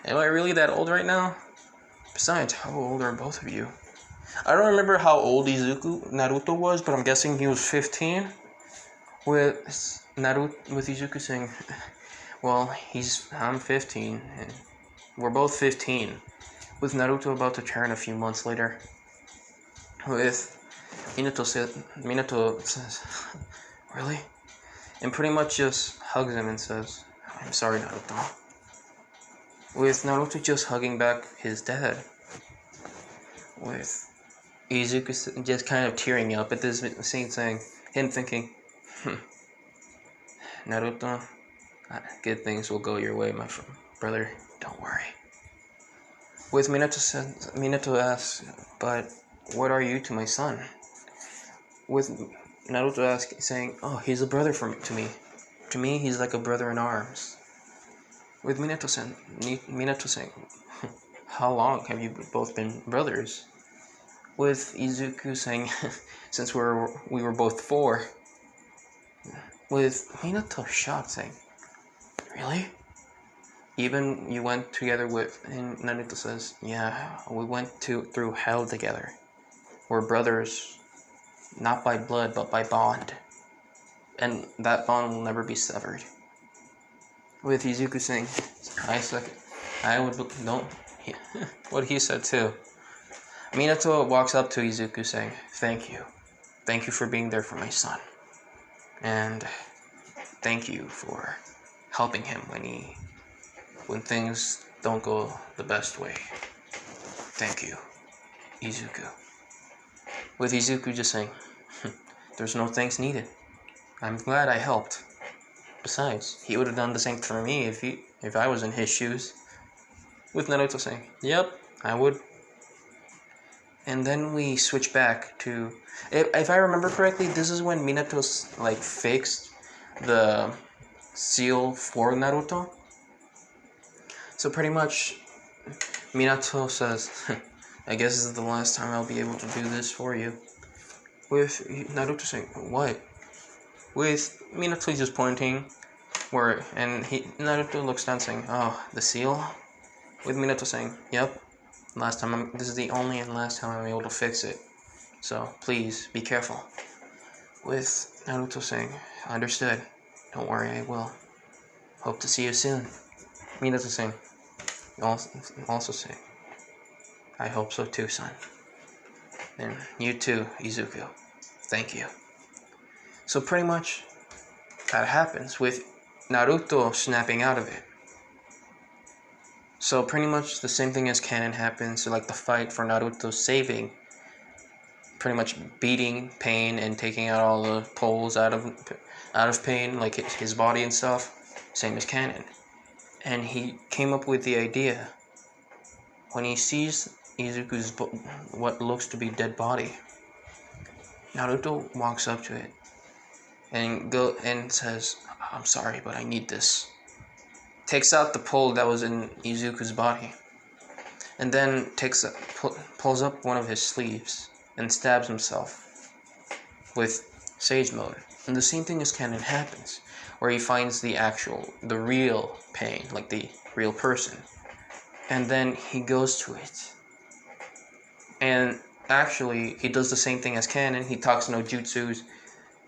Am I really that old right now? Besides, how old are both of you? I don't remember how old Naruto was, but I'm guessing he was 15. With Izuku saying, well, I'm 15, and we're both 15. With Naruto about to turn a few months later. With Minato says, really? And pretty much just hugs him and says, I'm sorry, Naruto. With Naruto just hugging back his dad. With Izuku just kind of tearing up at this scene, saying, him thinking, Naruto, good things will go your way, my brother, don't worry. With Minato asks, but what are you to my son? With Naruto saying, oh, he's a brother to me. To me, he's like a brother in arms. With Minato saying, how long have you both been brothers? With Izuku saying, since we were both 4. With Minato shocked, saying, really? Even you went together and Naruto says, yeah, we went through hell together. We're brothers, not by blood, but by bond. And that bond will never be severed. With Izuku saying, what he said too. Minato walks up to Izuku saying, thank you. Thank you for being there for my son. And thank you for helping him when things don't go the best way. Thank you, Izuku. With Izuku just saying, there's no thanks needed. I'm glad I helped. Besides, he would have done the same for me if I was in his shoes. With Naruto saying, yep, I would. And then we switch back to, if I remember correctly, this is when Minato fixed the seal for Naruto. So pretty much, Minato says, I guess this is the last time I'll be able to do this for you. With Naruto saying, what? With Minato just pointing Naruto looks down saying, oh, the seal? With Minato saying, yep, this is the only and last time I'm able to fix it. So please, be careful. With Naruto saying, understood, don't worry, I will. Hope to see you soon. Minato saying, also saying, I hope so too, son. And you too, Izuku. Thank you. So pretty much, that happens with Naruto snapping out of it. So pretty much the same thing as canon happens, so the fight for Naruto saving pretty much beating Pain and taking out all the poles out of Pain, like his body and stuff, same as Canon. And he came up with the idea, when he sees Izuku's what looks to be dead body, Naruto walks up to it and says, "I'm sorry, but I need this." Takes out the pole that was in Izuku's body, and then pulls up one of his sleeves and stabs himself with Sage Mode. And the same thing as Canon happens, where he finds the real Pain, like the real person. And then he goes to it. And actually, he does the same thing as Canon. He talks no Jutsu's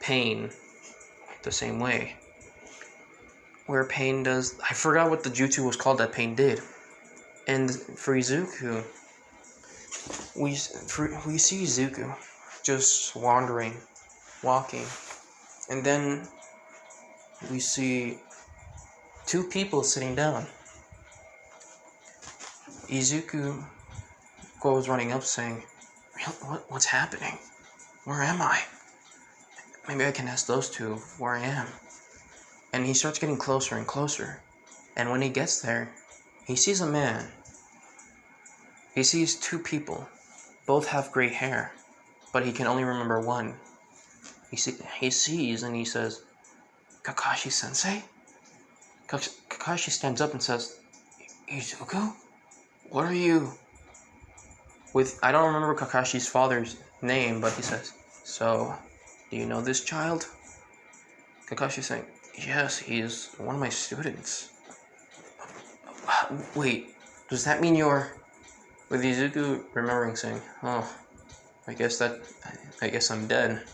Pain the same way. Where Pain does... I forgot what the jutsu was called that Pain did. And for Izuku, we see Izuku just walking. And then we see two people sitting down. Izuku goes running up saying, "What's happening? Where am I? Maybe I can ask those two where I am." And he starts getting closer and closer. And when he gets there, he sees a man. He sees two people. Both have gray hair, but he can only remember one. He sees and he says, "Kakashi-sensei?" Kakashi stands up and says, "Izuku? What are you?" I don't remember Kakashi's father's name, but he says, "So, do you know this child?" Kakashi's saying, "Yes, he is one of my students." Wait, does that mean you're... With Izuku remembering saying, "Oh, I guess I'm dead."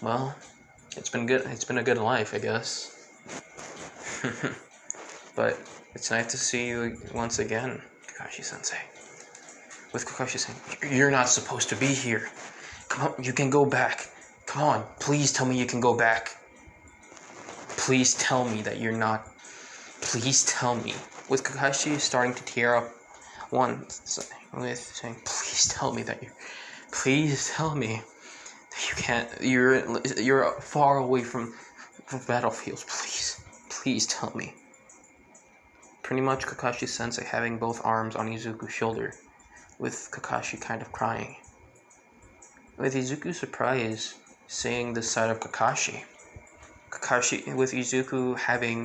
Well, it's been good. It's been a good life, I guess. But it's nice to see you once again, Kakashi-sensei. With Kakashi saying, "You're not supposed to be here. Come on, you can go back. Come on, please tell me you can go back. Please tell me that you're not... Please tell me." With Kakashi starting to tear up with saying, "Please tell me that please tell me that you can't... You're far away from battlefields. Please tell me." Pretty much Kakashi-sensei having both arms on Izuku's shoulder, with Kakashi kind of crying. With Izuku surprise, seeing this side of Kakashi, with Izuku having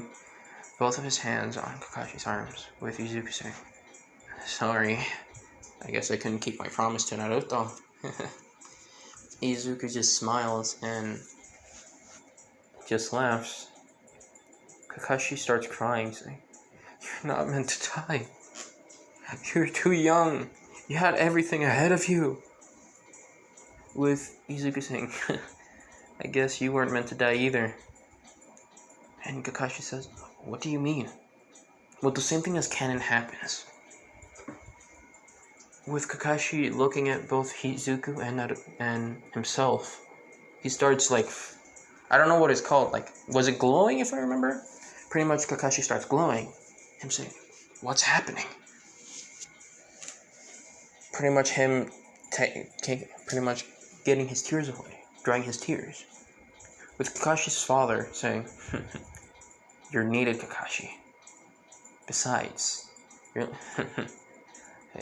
both of his hands on Kakashi's arms, with Izuku saying, "Sorry, I guess I couldn't keep my promise to Naruto." Izuku just smiles and just laughs. Kakashi starts crying, saying, "You're not meant to die. You're too young. You had everything ahead of you." With Izuku saying, "I guess you weren't meant to die either." And Kakashi says, "What do you mean?" Well, the same thing as canon happens. With Kakashi looking at both Izuku and himself, he starts I don't know what it's called. Was it glowing, if I remember? Pretty much Kakashi starts glowing. Him saying, "What's happening?" Pretty much him pretty much getting his tears away, drying his tears. With Kakashi's father saying, "You're needed, Kakashi. Besides,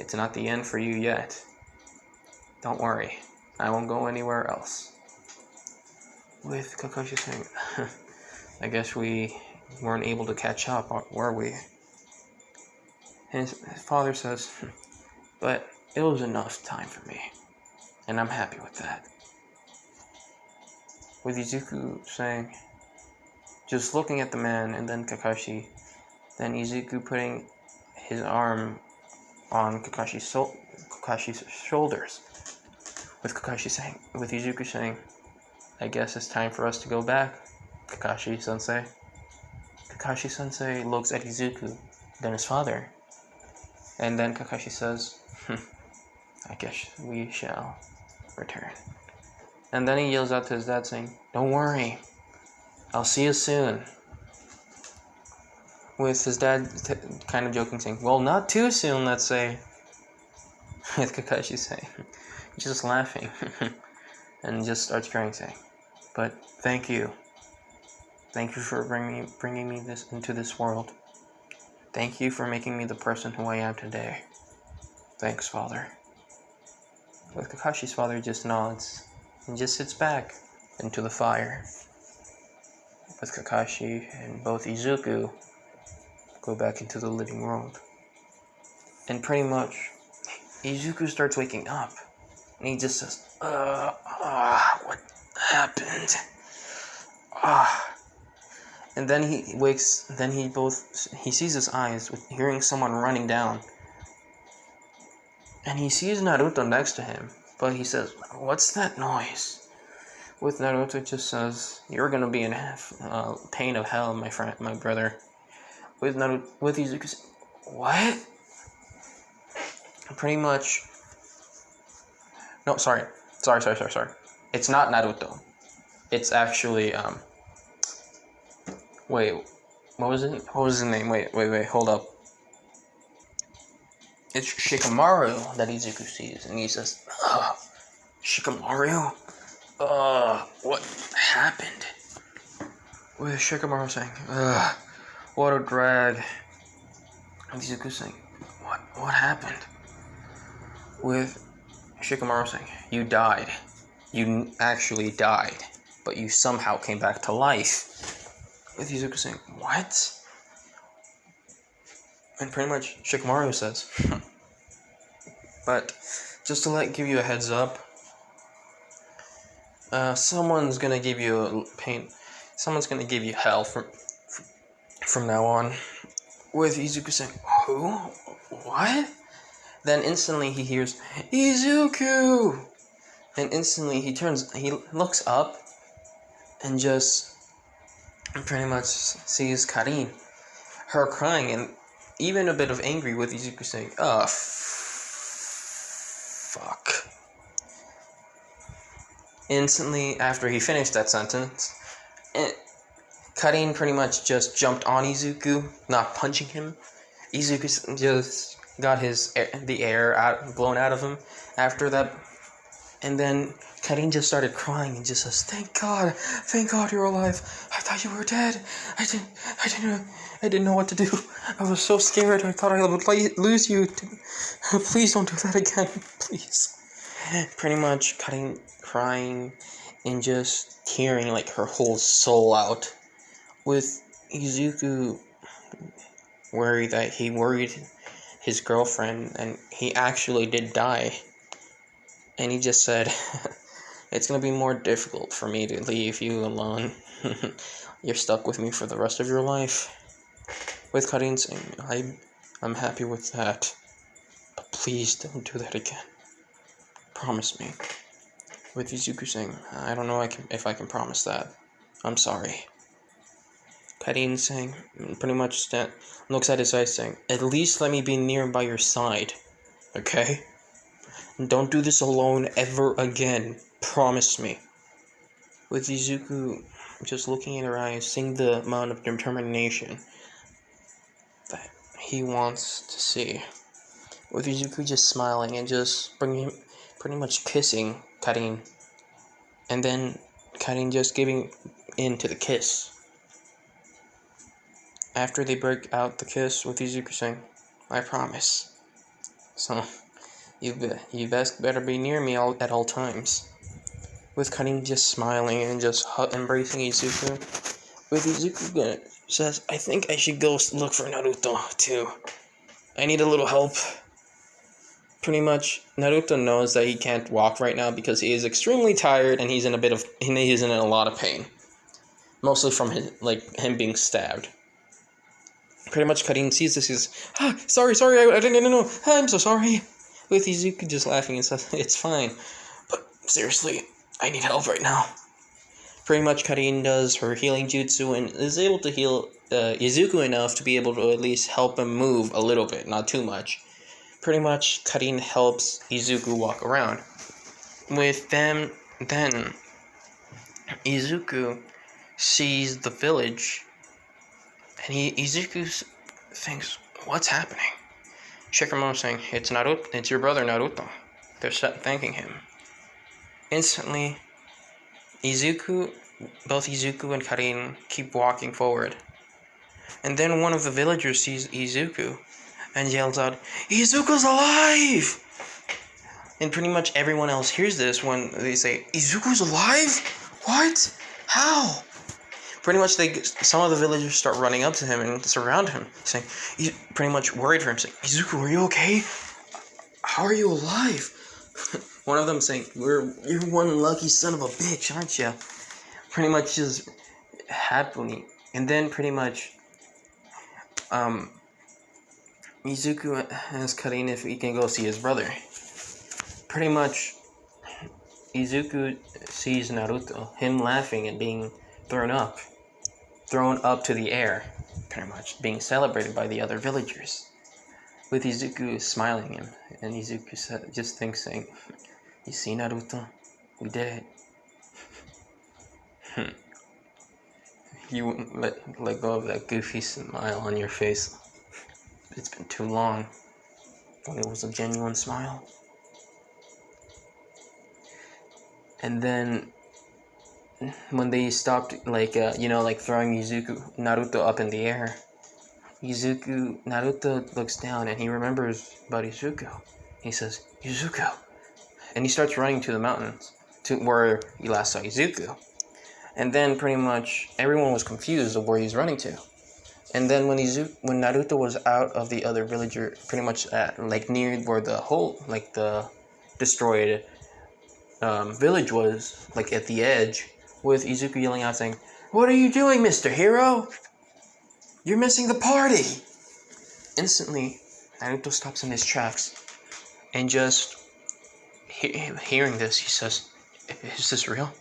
it's not the end for you yet. Don't worry, I won't go anywhere else." With Kakashi saying, "I guess we weren't able to catch up, were we?" His father says, "But it was enough time for me, and I'm happy with that." With Izuku saying, just looking at the man, and then Kakashi, then Izuku putting his arm on Kakashi's shoulders. With Izuku saying, "I guess it's time for us to go back, Kakashi-sensei." Kakashi-sensei looks at Izuku, then his father. And then Kakashi says, "I guess we shall return." And then he yells out to his dad saying, "Don't worry, I'll see you soon." With his dad kind of joking saying, "Well, not too soon, let's say." With Kakashi saying, just laughing, and just starts crying, saying, "But thank you for bringing me into this world. Thank you for making me the person who I am today. Thanks, Father." With Kakashi's father just nods and just sits back into the fire. With Kakashi and both Izuku go back into the living world. And pretty much, Izuku starts waking up. And he just says, what happened? And then he wakes, he sees his eyes with hearing someone running down. And he sees Naruto next to him. But he says, "What's that noise?" With Naruto just says, "You're gonna be in pain of hell, my friend, my brother." With Izuku says, "What?" Pretty much. No, sorry. It's not Naruto. It's actually Wait, what was it? What was his name? Wait, hold up. It's Shikamaru that Izuku sees, and he says, "Shikamaru? What happened?" With Shikamaru saying, "What a drag." And Izuku saying, What happened?" With Shikamaru saying, "You died. You actually died, but you somehow came back to life." With Izuku saying, "What?" And pretty much Shikamaru says, "But just to give you a heads up, someone's gonna give you pain. Someone's gonna give you hell from now on." With Izuku saying, "Who? What?" Then instantly he hears, "Izuku!" And instantly he looks up and just pretty much sees Karin, her crying, and even a bit of angry, with Izuku saying, fuck." Instantly after he finished that sentence, Karin pretty much just jumped on Izuku, not punching him. Izuku just got the air blown out of him after that. And then Karin just started crying and just says, thank God you're alive. I thought you were dead. I didn't know what to do. I was so scared. I thought I would lose you. Please don't do that again, please." Pretty much Karin crying and just tearing her whole soul out. With Izuku worried that he worried his girlfriend and he actually did die. And he just said, "It's going to be more difficult for me to leave you alone. You're stuck with me for the rest of your life." With Karin saying, I'm happy with that, but please don't do that again. Promise me." With Izuku saying, "I don't know if I can promise that. I'm sorry." Karin saying, pretty much looks at his eyes saying, "At least let me be near by your side, okay? Don't do this alone ever again. Promise me." With Izuku just looking in her eyes, seeing the amount of determination that he wants to see. With Izuku just smiling and just pretty much kissing Karin. And then Karin just giving in to the kiss. After they break out the kiss, with Izuku saying, "I promise. So you better be near me at all times." With Karin just smiling and just embracing Izuku. With Izuku says, "I think I should go look for Naruto too. I need a little help." Pretty much Naruto knows that he can't walk right now because he is extremely tired and he's in a lot of pain. Mostly from him being stabbed. Pretty much Karin sees this, he's, sorry, I didn't know. I'm so sorry." With Izuku just laughing and says, "It's fine. But seriously, I need help right now." Pretty much Karin does her healing jutsu and is able to heal Izuku enough to be able to at least help him move a little bit, not too much. Pretty much Karin helps Izuku walk around. With them, then Izuku sees the village and Izuku thinks, what's happening? Shikamaru saying, "It's Naruto. It's your brother Naruto." They're thanking him. Instantly, both Izuku and Karin keep walking forward. And then one of the villagers sees Izuku and yells out, "Izuku's alive!" And pretty much everyone else hears this when they say, "Izuku's alive? What? How?" Pretty much some of the villagers start running up to him and surround him, saying, pretty much worried for him, saying, "Izuku, are you okay? How are you alive?" One of them saying, "You're one lucky son of a bitch, aren't you?" Pretty much just happily. And then pretty much Izuku asks Karin if he can go see his brother. Pretty much Izuku sees Naruto, him laughing and being thrown up to the air, pretty much being celebrated by the other villagers, with Izuku smiling at him. And Izuku just thinks, saying, "You see, Naruto, we did it." You wouldn't let go of that goofy smile on your face. It's been too long when it was a genuine smile. And then when they stopped, throwing Naruto up in the air, Naruto looks down and he remembers about Izuku. He says, "Izuku," and he starts running to the mountains, to where he last saw Izuku. And then pretty much everyone was confused of where he's running to. And then when Naruto was out of the other villager, pretty much at near where the destroyed village was, at the edge, with Izuku yelling out saying, "What are you doing, Mr. Hero? You're missing the party!" Instantly, Naruto stops in his tracks, and just hearing this, he says, "Is this real?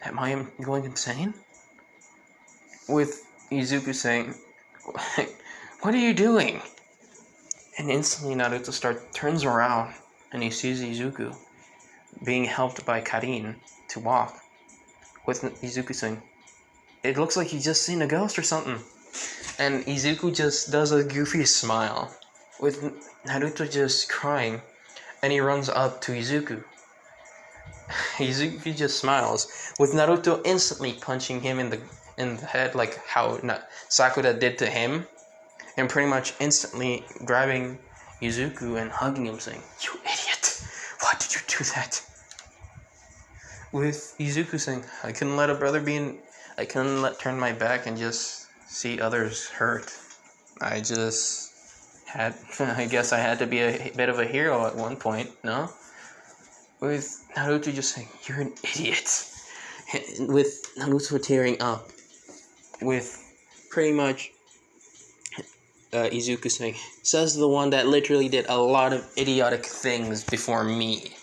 Am I going insane?" With Izuku saying, "What are you doing?" And instantly Naruto turns around and he sees Izuku being helped by Karin to walk, with Izuku saying, "It looks like you just seen a ghost or something." And Izuku just does a goofy smile, with Naruto just crying, and he runs up to Izuku. Izuku just smiles, with Naruto instantly punching him in the head, like how Sakura did to him, and pretty much instantly grabbing Izuku and hugging him, saying, "You idiot! Why did you do that?" With Izuku saying, I couldn't turn my back and just see others hurt. I guess I had to be a bit of a hero at one point, no? With Naruto just saying, "You're an idiot." With Naruto tearing up, with pretty much Izuku saying, "Says the one that literally did a lot of idiotic things before me."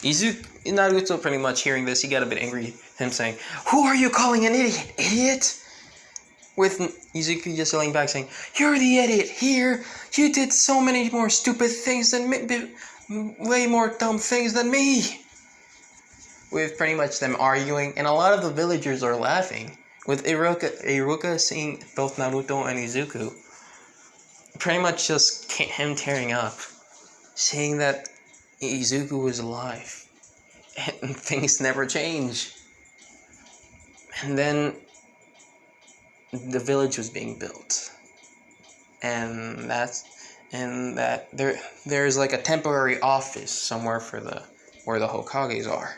Naruto pretty much hearing this, he got a bit angry, him saying, "Who are you calling an idiot? With Izuku just yelling back saying, "You're the idiot here. You did so many more stupid things way more dumb things than me." With pretty much them arguing, and a lot of the villagers are laughing, with Iruka seeing both Naruto and Izuku, pretty much just him tearing up, saying that Izuku was alive, and things never change. And then the village was being built, and there's like a temporary office somewhere where the Hokages are.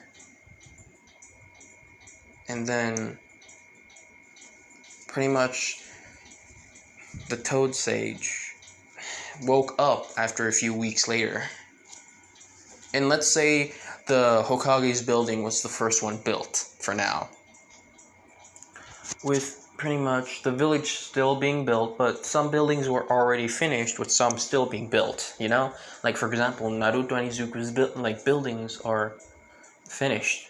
And then pretty much the Toad Sage woke up after a few weeks later. And let's say the Hokage's building was the first one built for now, with pretty much the village still being built, but some buildings were already finished, with some still being built, Like, for example, Naruto and Izuku's buildings are finished.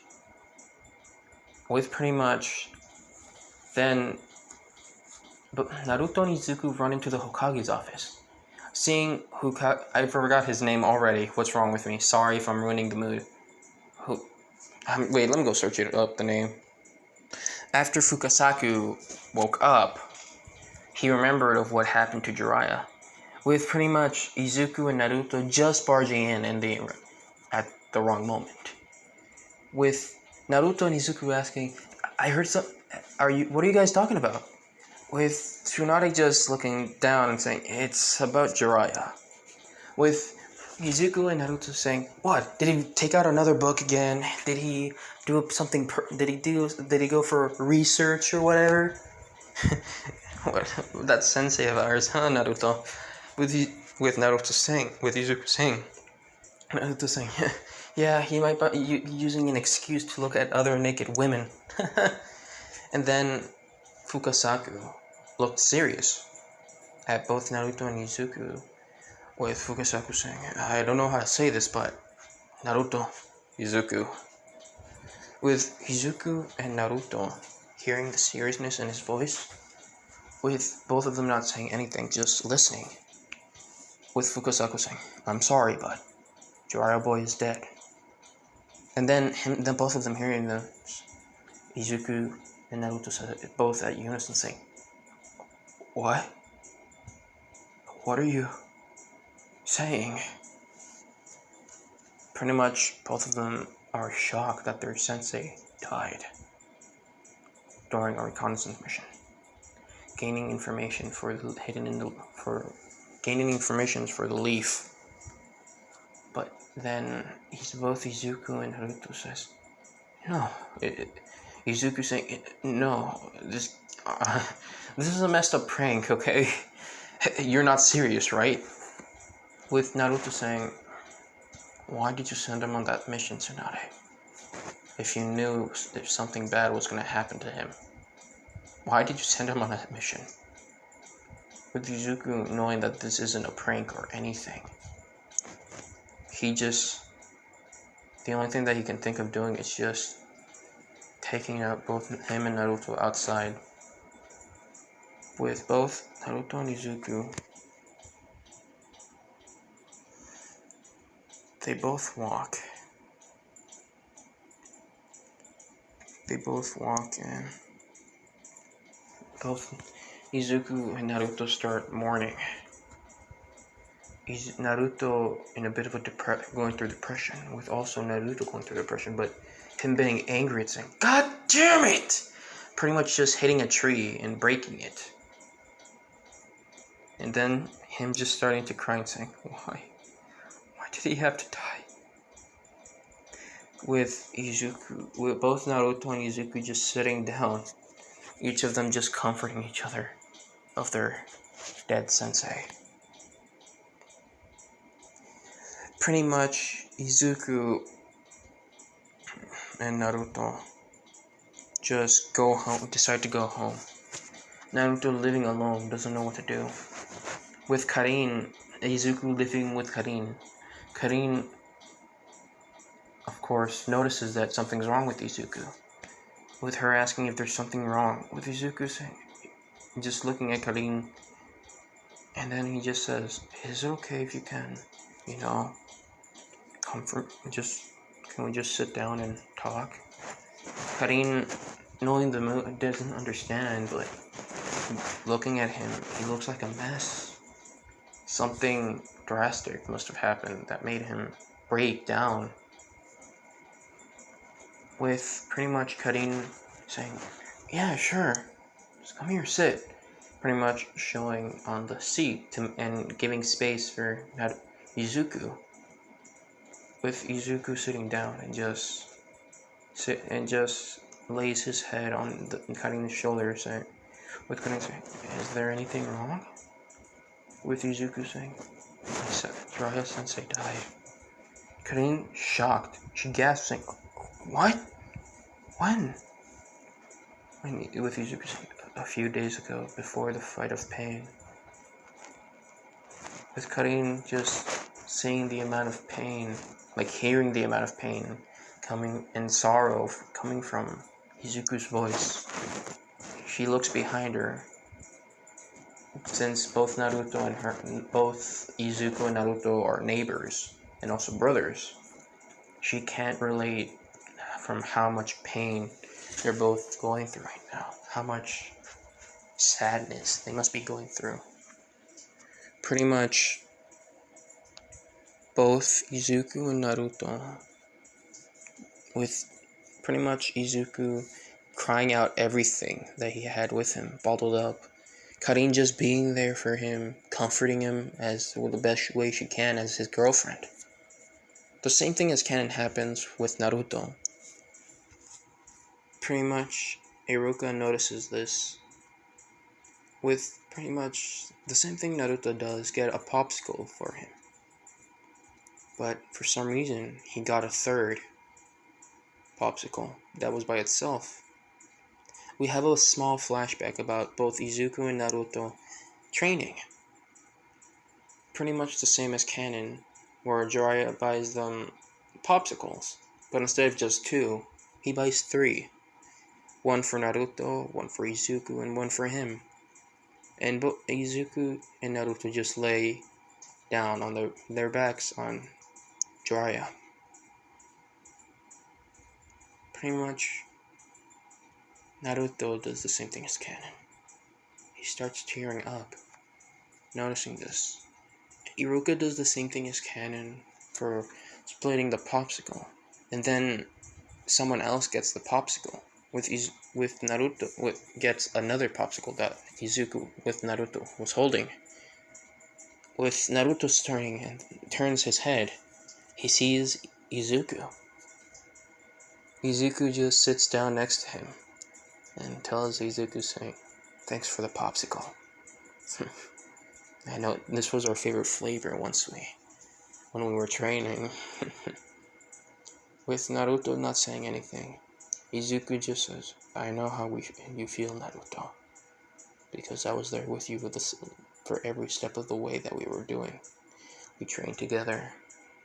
With pretty much then, but Naruto and Izuku run into the Hokage's office. Seeing I forgot his name already. What's wrong with me? Sorry if I'm ruining the mood. Wait, let me go search it up, the name. after Fukasaku woke up, he remembered of what happened to Jiraiya, with pretty much Izuku and Naruto just barging in at the wrong moment. With Naruto and Izuku asking, "I heard some. What are you guys talking about?" With Tsunade just looking down and saying, "It's about Jiraiya." With Izuku and Naruto saying, "What? Did he take out another book again? Did he do something? Did he go for research or whatever?" What, that sensei of ours, huh, Naruto? With Izuku saying, Naruto saying, "Yeah, he might be using an excuse to look at other naked women." And then Fukasaku looked serious at both Naruto and Izuku, with Fukasaku saying, "I don't know how to say this, but Naruto, Izuku." With Izuku and Naruto hearing the seriousness in his voice, with both of them not saying anything, just listening, with Fukasaku saying, "I'm sorry, but Jiraiya boy is dead." And then both of them hearing the Izuku and Naruto said it both at unison saying, "What? What are you saying?" Pretty much both of them are shocked that their sensei died during a reconnaissance mission, gaining information for the leaf. But then both Izuku and Naruto says, "No." Izuku saying, "No, this is a messed up prank, okay? You're not serious, right?" With Naruto saying, "Why did you send him on that mission, Tsunade? If you knew if something bad was going to happen to him, why did you send him on that mission?" With Izuku knowing that this isn't a prank or anything, the only thing that he can think of doing is just taking out both him and Naruto outside. With both Naruto and Izuku, they both walk and both Izuku and Naruto start mourning. Naruto in a bit of going through depression, with also Naruto going through depression, but him being angry and saying, "God damn it!" Pretty much just hitting a tree and breaking it. And then him just starting to cry and saying, Why did he have to die?" With both Naruto and Izuku just sitting down, each of them just comforting each other of their dead sensei. Pretty much Izuku and Naruto just decide to go home. Naruto living alone, doesn't know what to do. With Izuku living with Karin, of course, notices that something's wrong with Izuku, with her asking if there's something wrong, with Izuku saying, just looking at Karin, and then he just says, "Is it okay if you can, can we just sit down and talk?" Karin, knowing the mood, doesn't understand, but looking at him, he looks like a mess. Something drastic must have happened that made him break down. With pretty much Karin saying, "Yeah, sure, just come here, sit." Pretty much showing on the seat and giving space for Izuku. With Izuku sitting down and just lays his head on Karin's shoulder, saying, with Karin saying, "Is there anything wrong?" With Izuku saying, "Jiraiya Sensei died." Karin, shocked, she gasped, saying, "What? When?" With Izuku saying, "A few days ago, before the fight of pain." With Karin just seeing the amount of pain, hearing the amount of pain and sorrow coming from Izuku's voice, she looks behind her. Since both Izuku and Naruto are neighbors and also brothers, she can't relate from how much pain they're both going through right now. How much sadness they must be going through. Pretty much both Izuku and Naruto, with pretty much Izuku crying out everything that he had with him, bottled up. Karin just being there for him, comforting him as the best way she can as his girlfriend. The same thing as canon happens with Naruto. Pretty much Iruka notices this with pretty much the same thing Naruto does, get a popsicle for him. But for some reason, he got a third popsicle that was by itself. We have a small flashback about both Izuku and Naruto training. Pretty much the same as canon, where Jiraiya buys them popsicles, but instead of just 2, he buys 3. 1 for Naruto, 1 for Izuku, and 1 for him. And both Izuku and Naruto just lay down on their backs on Jiraiya. Pretty much, Naruto does the same thing as canon. He starts tearing up, noticing this. Iruka does the same thing as canon for splitting the popsicle, and then someone else gets the popsicle. With Naruto gets another popsicle that Izuku with Naruto was holding. With Naruto turns his head, he sees Izuku. Izuku just sits down next to him and tells Izuku, saying, "Thanks for the popsicle." I know this was our favorite flavor when we were training. With Naruto not saying anything, Izuku just says, "I know how you feel, Naruto, because I was there with you for every step of the way that we were doing. We trained together.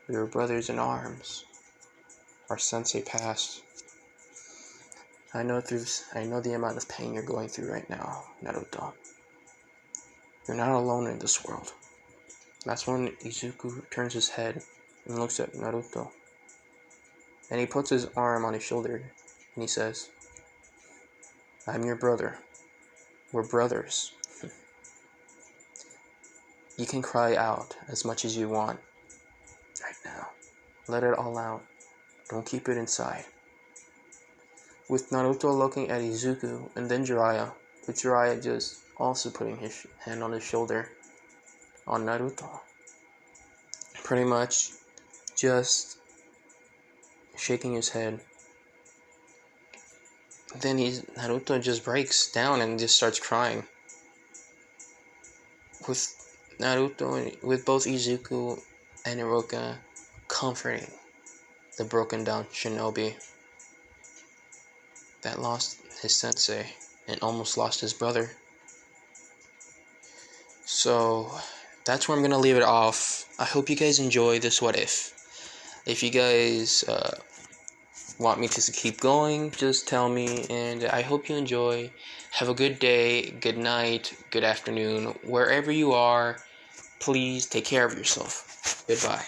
We were brothers in arms. Our sensei passed. I know the amount of pain you're going through right now, Naruto. You're not alone in this world." That's when Izuku turns his head and looks at Naruto. And he puts his arm on his shoulder and he says, "I'm your brother. We're brothers. You can cry out as much as you want right now. Let it all out. Don't keep it inside." With Naruto looking at Izuku and then Jiraiya, with Jiraiya just also putting his hand on his shoulder on Naruto. Pretty much just shaking his head. Then Naruto just breaks down and just starts crying. With with both Izuku and Iruka comforting the broken down shinobi that lost his sensei and almost lost his brother. So that's where I'm gonna leave it off. I hope you guys enjoy this what if. If you guys want me to keep going, just tell me, and I hope you enjoy. Have a good day, good night, good afternoon, wherever you are. Please take care of yourself. Goodbye.